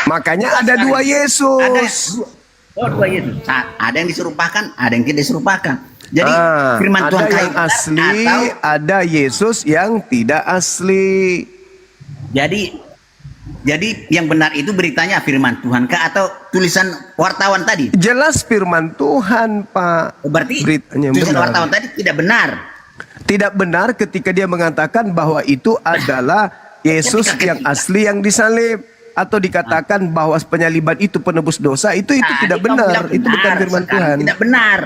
Makanya ada dua Yesus. dua Yesus. Ada yang diserupakan, ada yang tidak diserupakan. Jadi firman Tuhan ada kayu yang benar asli, atau ada Yesus yang tidak asli. jadi yang benar itu beritanya firman Tuhan kah atau tulisan wartawan tadi? Jelas firman Tuhan, Pak. Berarti Beritanya tulisan benar. wartawan tadi tidak benar. Tidak benar ketika dia mengatakan bahwa itu adalah Yesus yang asli yang disalib, atau dikatakan bahwa penyaliban itu penebus dosa, itu Tadi tidak kamu benar. bilang Itu bukan firman sekarang Tuhan. Tidak benar.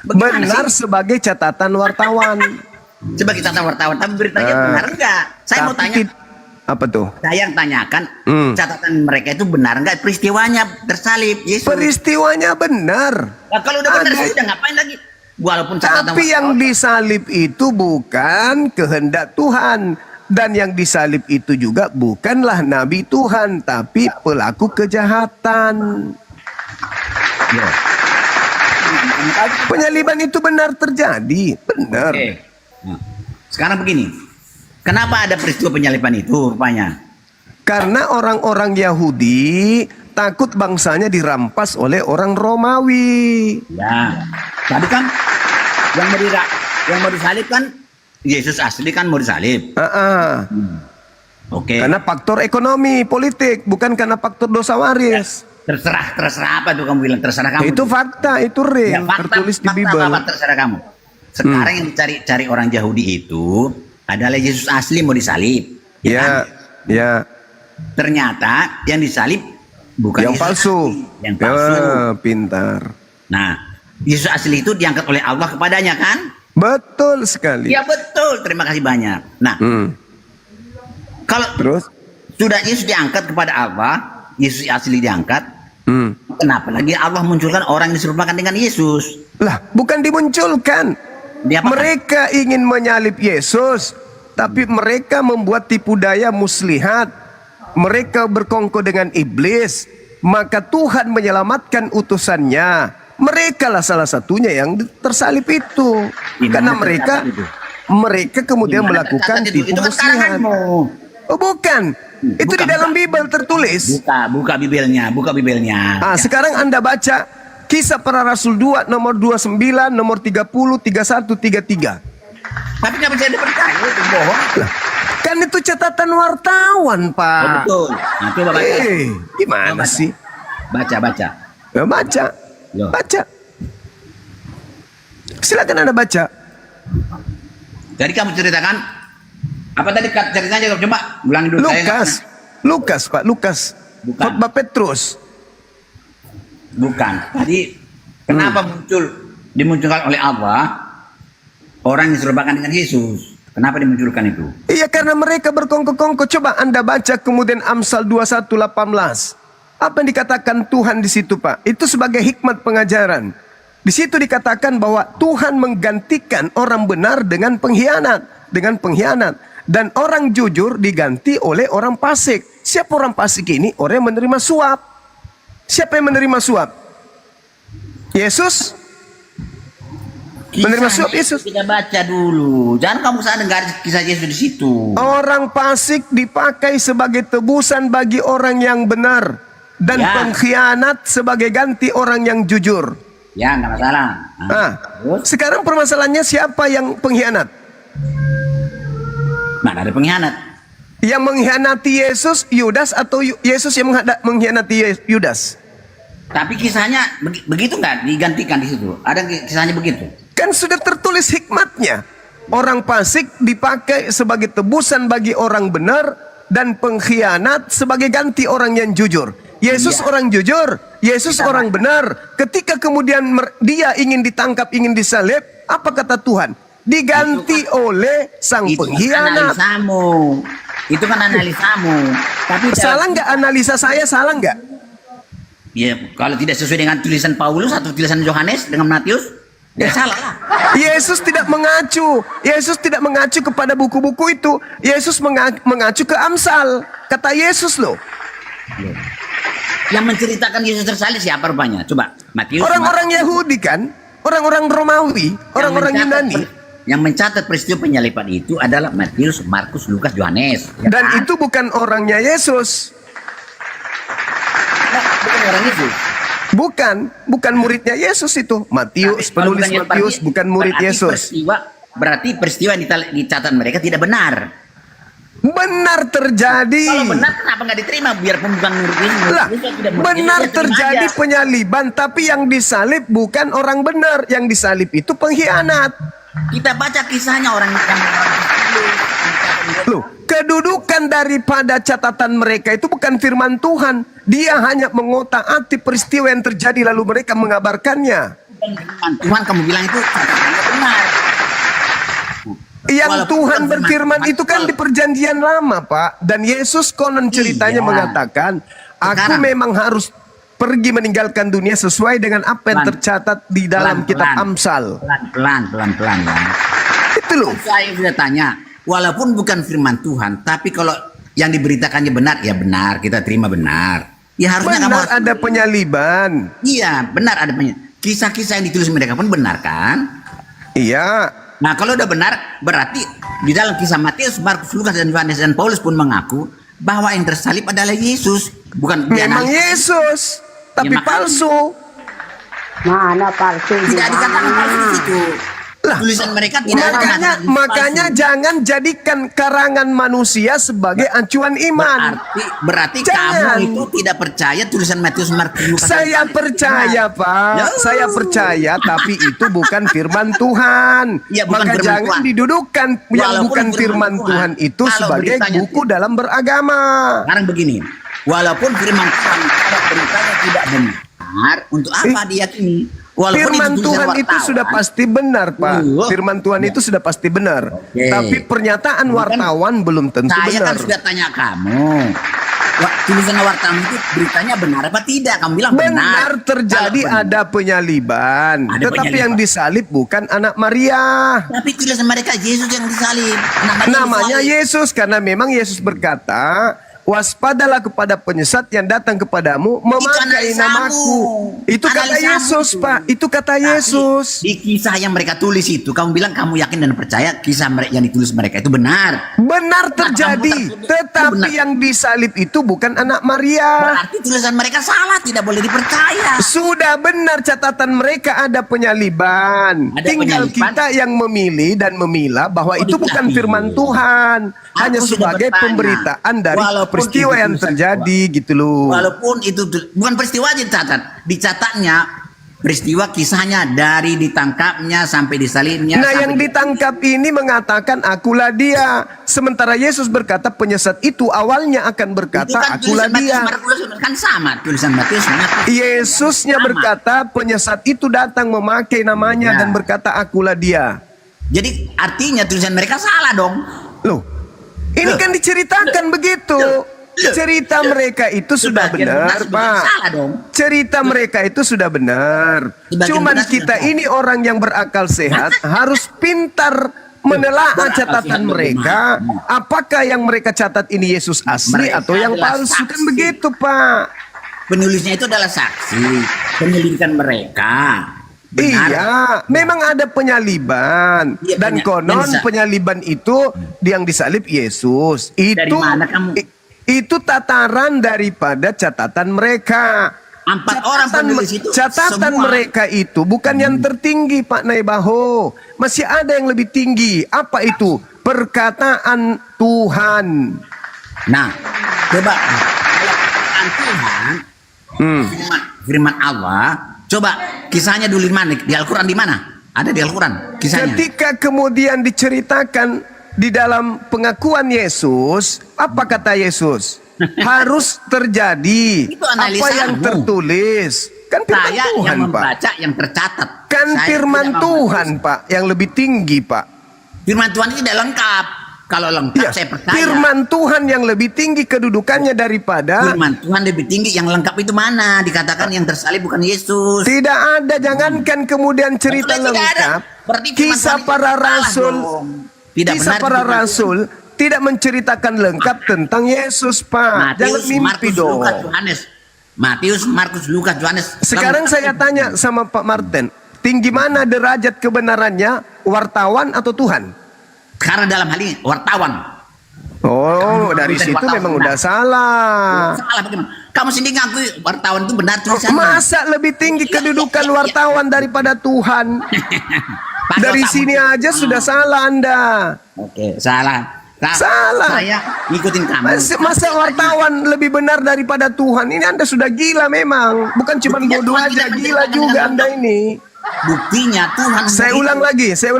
Bagaimana Benar sih? sebagai catatan wartawan. Sebagai catatan wartawan, tapi beritanya benar enggak? Saya mau Tapi tanya. apa tuh? Saya yang tanyakan catatan mereka itu benar enggak peristiwanya tersalib Yesus? Peristiwanya benar. Nah, kalau udah benar Ada. sudah ngapain lagi? Walaupun catatan Tapi yang wartawan. disalib itu bukan kehendak Tuhan. Dan yang disalib itu juga bukanlah nabi Tuhan, tapi pelaku kejahatan. Yo. Penyaliban itu benar terjadi, benar. Oke. Nah, sekarang begini. Kenapa ada peristiwa penyaliban itu rupanya? Karena orang-orang Yahudi takut bangsanya dirampas oleh orang Romawi. Ya. Tadi kan yang mau disalib kan Yesus asli kan mau disalib. Oke. Karena faktor ekonomi, politik, bukan karena faktor dosa waris. Terserah apa tuh kamu bilang, terserah kamu. Itu fakta, itu real, tertulis di Bible. Apa terserah kamu. Sekarang yang dicari orang Yahudi itu adalah Yesus asli mau disalib. Ya, kan? ya. Ternyata yang disalib bukan Yang Yesus palsu. asli, yang palsu. Pintar. Nah, Yesus asli itu diangkat oleh Allah kepadanya kan? Betul sekali. Ya betul, terima kasih banyak. Nah, kalau Terus? sudah Yesus diangkat kepada Allah, Yesus asli diangkat, kenapa lagi Allah munculkan orang yang diserupakan dengan Yesus? Lah, bukan dimunculkan. Diapakan? Mereka ingin menyalib Yesus, tapi mereka membuat tipu daya muslihat. Mereka berkongkol dengan iblis, maka Tuhan menyelamatkan utusannya. Mereka lah salah satunya yang tersalib itu. Di mana Karena mereka tercatat itu? mereka kemudian Di mana melakukan tercatat itu? tipu Itu kan muslihat. karanganmu. Oh bukan, itu Bukan, di dalam bukan. Bible tertulis. Buka Bibelnya. Sekarang Anda baca Kisah Para Rasul 2 nomor 29, nomor 30, 31, 33. Tapi nggak bisa dipercaya, itu bohong. Kan itu catatan wartawan, Pak. Oh, betul. Nah, coba baca. Gimana Coba baca. sih? Baca. Ya, baca. Yo. Baca. Silakan Anda baca. Jadi kamu ceritakan apa tadi ceritanya? Coba ulangi dulu. Saya nggak Lukas, Pak, Lukas. Bukan. Khotbah Petrus. Bukan. Tadi kenapa dimunculkan oleh Allah orang yang serupakan dengan Yesus? Kenapa dimunculkan itu? Iya, karena mereka berkongkol-kongkol. Coba Anda baca kemudian Amsal 21:18. Apa yang dikatakan Tuhan di situ, Pak? Itu sebagai hikmat pengajaran. Di situ dikatakan bahwa Tuhan menggantikan orang benar dengan pengkhianat, dan orang jujur diganti oleh orang fasik. Siapa orang fasik ini? Orang yang menerima suap. Siapa yang menerima suap? Yesus. Menerima suap Yesus. Kita baca dulu. Jangan kamu sadar dengar kisah Yesus di situ. Orang fasik dipakai sebagai tebusan bagi orang yang benar, dan Ya. pengkhianat sebagai ganti orang yang jujur. Ya, nggak masalah. Terus? Sekarang permasalahannya siapa yang pengkhianat? Mana ada pengkhianat? Yang mengkhianati Yesus Yudas atau Yesus yang mengkhianati Yudas? Tapi kisahnya begitu nggak digantikan di situ? Ada kisahnya begitu? Kan sudah tertulis hikmatnya. Orang fasik dipakai sebagai tebusan bagi orang benar, dan pengkhianat sebagai ganti orang yang jujur. Yesus orang jujur, Yesus orang benar. Ketika kemudian dia ingin ditangkap, ingin disalib, apa kata Tuhan? Diganti oleh sang Itu kan pengkhianat. analisamu. Itu kan analisamu. Tapi Salah nggak analisa saya? Salah nggak? ya, kalau tidak sesuai dengan tulisan Paulus atau tulisan Yohanes dengan Matius, ya salah lah. Yesus tidak mengacu. Yesus tidak mengacu kepada buku-buku itu. Yesus mengacu ke Amsal. Kata Yesus loh. Yang menceritakan Yesus tersalib siapa rupanya? Coba Matius. Orang-orang Yahudi kan? Orang-orang Romawi, orang-orang Yunani. Yang mencatat peristiwa penyaliban itu adalah Matius, Markus, Lukas, Yohanes. Ya Dan kan? itu bukan orangnya Yesus. Bukan orang itu. Bukan muridnya Yesus itu. Matius, Tapi kalau penulis bukan Matius berarti- bukan murid berarti Yesus. Berarti peristiwa yang dicatat mereka tidak benar. Benar terjadi. Kalau benar kenapa nggak diterima? Biarpun bukan murid Yesus. Lah, Yesus tidak murid benar Yesus, ya terima terjadi aja. penyaliban, tapi yang disalib bukan orang benar. Yang disalib itu pengkhianat. Kita baca kisahnya orang yang Loh, kedudukan daripada catatan mereka itu bukan firman Tuhan. Dia hanya mengotak-atik peristiwa yang terjadi lalu mereka mengabarkannya. Tuhan kamu bilang itu catatannya benar. Yang Walaupun Tuhan bukan berfirman firman itu kan di perjanjian lama, Pak. Dan Yesus konon ceritanya Iya. mengatakan, aku Sekarang. memang harus pergi meninggalkan dunia sesuai dengan apa yang Pelan. tercatat di dalam kitab Amsal. Pelan-pelan ya. Itu loh. Saya sudah tanya, walaupun bukan firman Tuhan, tapi kalau yang diberitakannya benar, ya benar, kita terima benar. Ya harusnya kamu Benar ada penyaliban. Iya, benar ada kisah-kisah yang ditulis mereka pun benar kan? Iya. Nah, kalau udah benar, berarti di dalam kisah Matius, Markus, Lukas, dan Yohanes dan Paulus pun mengaku bahwa yang tersalib adalah Yesus, bukan Memang dianalisa. Yesus, tapi Ya, makanya. palsu. Mana palsu Tidak dikatakan palsu di situ. Lah, Tulisan mereka tidak ada kata-kata Makanya palsu. jangan jadikan karangan manusia sebagai acuan iman. Berarti Jangan. kamu itu tidak percaya tulisan Matius, Markus, Lukas. dan Saya Yohanes. percaya, Pak. Ya. Saya percaya, tapi itu bukan firman Tuhan. Ya, bukan Maka firman jangan Tuhan. didudukan yang Walaupun bukan firman Tuhan itu kalau sebagai beritanya buku dalam beragama. Sekarang begini, walaupun firman Tuhan kalau beritanya tidak benar, untuk apa diyakini? Walaupun Firman itu tulisan Tuhan itu wartawan. sudah pasti benar, Pak. Oh. Firman Tuhan itu sudah pasti benar. Oke. Tapi pernyataan wartawan belum tentu Saya benar. kan sudah tanya kamu, tulisan wartawan itu beritanya benar apa tidak? Kamu bilang benar. Benar terjadi Kalau benar. ada penyaliban. Ada Tetapi penyaliban. yang disalib bukan anak Maria. Tapi tulisan mereka Yesus yang disalib. Anak Maria Namanya disalib. Yesus karena memang Yesus berkata, waspadalah kepada penyesat yang datang kepadamu memakai analisamu. namaku. Itu kata Analisamu Yesus, itu. Pak. Itu kata Tapi Yesus. Di kisah yang mereka tulis itu, kamu bilang kamu yakin dan percaya kisah yang ditulis mereka itu benar. Benar terjadi, kamu tetapi benar. yang disalib itu bukan anak Maria. Berarti tulisan mereka salah, tidak boleh dipercaya. Sudah benar catatan mereka ada penyaliban. Ada Tinggal penyaliban. kita yang memilih dan memilah bahwa itu bukan dikasih. firman Tuhan. Hanya Aku sudah sebagai bertanya. pemberitaan dari Walaupun peristiwa itu yang tulisan terjadi gitu loh. Walaupun itu bukan peristiwa aja dicatatnya peristiwa kisahnya dari ditangkapnya sampai disalibnya. Nah, sampai yang ditangkap ini mengatakan akulah dia. Sementara Yesus berkata penyesat itu awalnya akan itu berkata kan akulah tulisan Matius, dia. Markus kan sama tulisan Matius, Markus. Yesusnya Sama. berkata penyesat itu datang memakai namanya Ya. dan berkata akulah dia. Jadi artinya tulisan mereka salah dong. Loh, ini Loh. kan diceritakan begitu. Cerita mereka itu sudah Sebagian benar, sebagian Pak. salah dong. Cerita mereka itu sudah benar. Sebagian Cuman benar, kita sebagian ini orang yang berakal sehat harus pintar menelaah Berakal catatan sehat mereka. Apakah yang mereka catat ini Yesus asli Mereka atau yang adalah palsu? Kan saksi. begitu, Pak. Penulisnya itu adalah saksi penyelidikan mereka. Benar. Iya, memang ada penyaliban. Iya, Dan konon yang penyaliban itu yang disalib Yesus. Itu mana kamu? itu tataran daripada catatan mereka. 4 orang penulis itu Catatan semua. mereka itu bukan yang tertinggi, Pak Naibaho. Masih ada yang lebih tinggi. Apa itu? Perkataan Tuhan. Nah, coba kalau perkataan Tuhan, firman Allah, coba kisahnya dulu di mana? Di Al-Quran di mana? Ada di Al-Quran kisahnya. Ketika kemudian diceritakan di dalam pengakuan Yesus, apa kata Yesus? Harus terjadi Itu apa analisamu. yang tertulis. Kan firman Saya yang Tuhan, Pak. membaca yang tercatat. Kan Saya firman tidak Tuhan, Pak, yang lebih tinggi, Pak. Firman Tuhan itu tidak lengkap. Kalau lengkap Iya, saya percaya. firman Tuhan yang lebih tinggi kedudukannya daripada Firman Tuhan lebih tinggi, yang lengkap itu mana? Dikatakan yang tersalib bukan Yesus. tidak ada. Jangankan kemudian cerita Betul, tidak ada. lengkap. Berarti firman Kisah Tuhan itu para salah rasul, dong. Tidak kisah benar para firman rasul tidak menceritakan lengkap tentang Yesus, Pak. Jangan Matius, mimpi Markus, dong. Lukas, Yohanes. Matius, Markus, Lukas, Yohanes. Sekarang Lengkap. saya tanya sama Pak Martin, tinggi mana derajat kebenarannya, wartawan atau Tuhan? Karena dalam hal ini wartawan. Oh, dari dari situ wartawan memang benar. udah salah. Salah bagaimana? Kamu sendiri ngakui wartawan itu benar tulisannya. Masa lebih tinggi kedudukan wartawan daripada Tuhan? Pak Dari Otak sini mungkin. aja sudah salah Anda. Oke, salah. Salah. Saya ngikutin kamu. Masa wartawan lebih benar daripada Tuhan? Ini Anda sudah gila memang. Bukan cuma Buktinya bodoh Tuhan aja, tidak gila menceritakan juga dengan Anda ini. Buktinya Tuhan. Saya begitu. ulang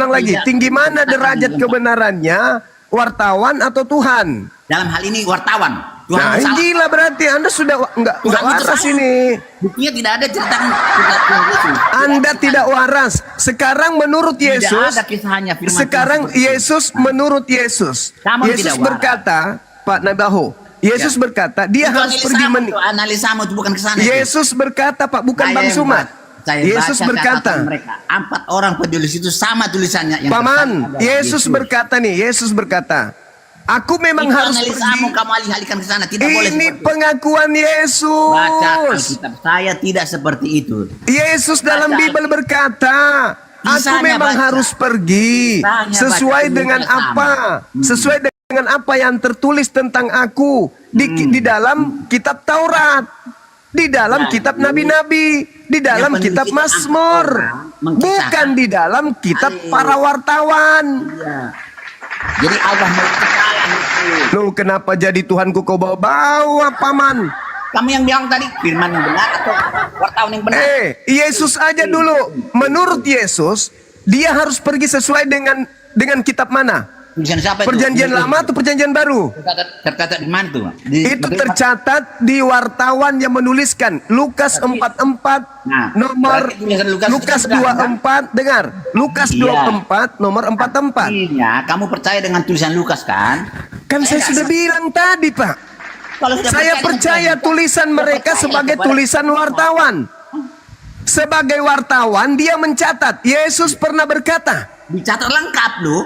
lagi. Tidak Tinggi mana menceritakan derajat dengan kebenarannya? Wartawan atau Tuhan? dalam hal ini wartawan. Tuhan Nah, salah. gila berarti Anda sudah nggak Tuhan itu waras salah. ini. Buktinya tidak ada cerita Tuhan Yesus. Anda tidak waras. Sekarang menurut Tidak Yesus, ada kisahnya firman sekarang Tuhan seperti itu. Yesus menurut Yesus. Kamu Yesus tidak waras. berkata, Pak Nabaho, Yesus Ya. berkata, dia Itu harus pergi analisamu itu bukan kesana. Yesus berkata, Pak, bukan Saya Bang yang Sumat. Saya Yesus baca berkata, catatan mereka. 4 orang penulis itu sama tulisannya. Yang Paman, tersalib adalah Yesus berkata nih, Yesus berkata, aku memang Itu harus analisamu, pergi. kamu alih-alihkan ke sana. Tidak boleh Ini seperti itu. pengakuan Yesus. Baca Alkitab. Saya tidak seperti itu. Yesus dalam Baca. Bible berkata, aku Kisahnya memang baca. harus pergi Kisahnya sesuai baca, dengan ilmunya sama. apa? Sesuai dengan apa yang tertulis tentang aku di dalam kitab Taurat, di dalam Jadi, kitab nabi-nabi, di dalam yang kitab penulis itu Mazmur, orang mengkisahkan. bukan di dalam kitab Ayo. para wartawan. Iya. Jadi Allah mau kepala itu. Loh, kenapa jadi Tuhanku kau bawa-bawa, Paman? Kamu yang bilang tadi firman yang benar atau wartawan yang benar? Yesus aja dulu. Menurut Yesus, dia harus pergi sesuai dengan kitab mana? Tulisan siapa itu? Perjanjian lama atau perjanjian baru? Tercatat di mana tuh? Itu tercatat di wartawan yang menuliskan Lukas 44 Nah, nomor berarti tulisan Lukas Lukas itu benar, 24 dengar Lukas Iya. 24 nomor 44. Artinya, kamu percaya dengan tulisan Lukas kan? Kan saya sudah bilang tadi, Pak. Kalau sudah Saya percaya tulisan mereka sebagai tulisan wartawan. Sebagai wartawan dia mencatat Yesus pernah berkata. dicatat lengkap loh.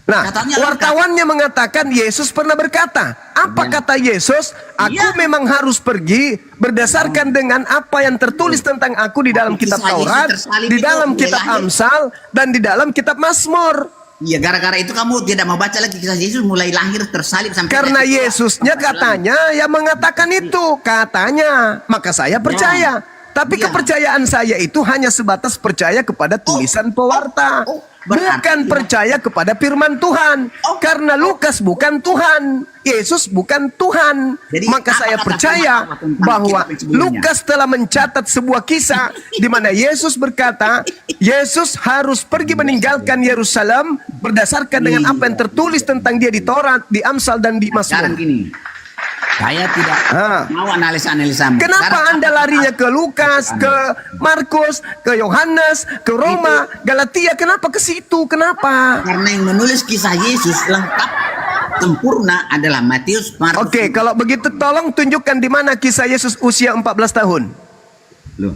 Nah, Catatnya lengkap. wartawannya mengatakan Yesus pernah berkata. Apa kata Yesus? Aku Iya. memang harus pergi berdasarkan dengan apa yang tertulis tentang aku di dalam kitab Kisah Yesus Taurat, tersalib di itu dalam mulai kitab lahir. Amsal, dan di dalam kitab Mazmur. Iya, gara-gara itu kamu tidak mau baca lagi kisah Yesus mulai lahir tersalib sampai Karena mati. Yesusnya katanya yang mengatakan itu. Katanya. Maka saya percaya. Tapi Iya. kepercayaan saya itu hanya sebatas percaya kepada tulisan pewarta. berarti Bukan tidak. percaya kepada firman Tuhan. Karena Lukas bukan Tuhan. Yesus bukan Tuhan. Jadi, Maka apa saya kata percaya firman Allah tentang bahwa kitab sebelumnya? Lukas telah mencatat sebuah kisah di mana Yesus berkata, Yesus harus pergi meninggalkan Yerusalem berdasarkan dengan apa yang tertulis tentang dia di Taurat, di Amsal, dan di Sekarang Mazmur. gini, saya tidak mau analisa-analisamu. Kenapa Sekarang Anda apa- larinya ke Lukas, ke Markus, ke Yohanes, ke Roma, Galatia? Kenapa ke situ? Kenapa? Karena yang menulis kisah Yesus lengkap sempurna adalah Matius, Markus. Oke, kalau begitu tolong tunjukkan di mana kisah Yesus usia 14 tahun. Loh,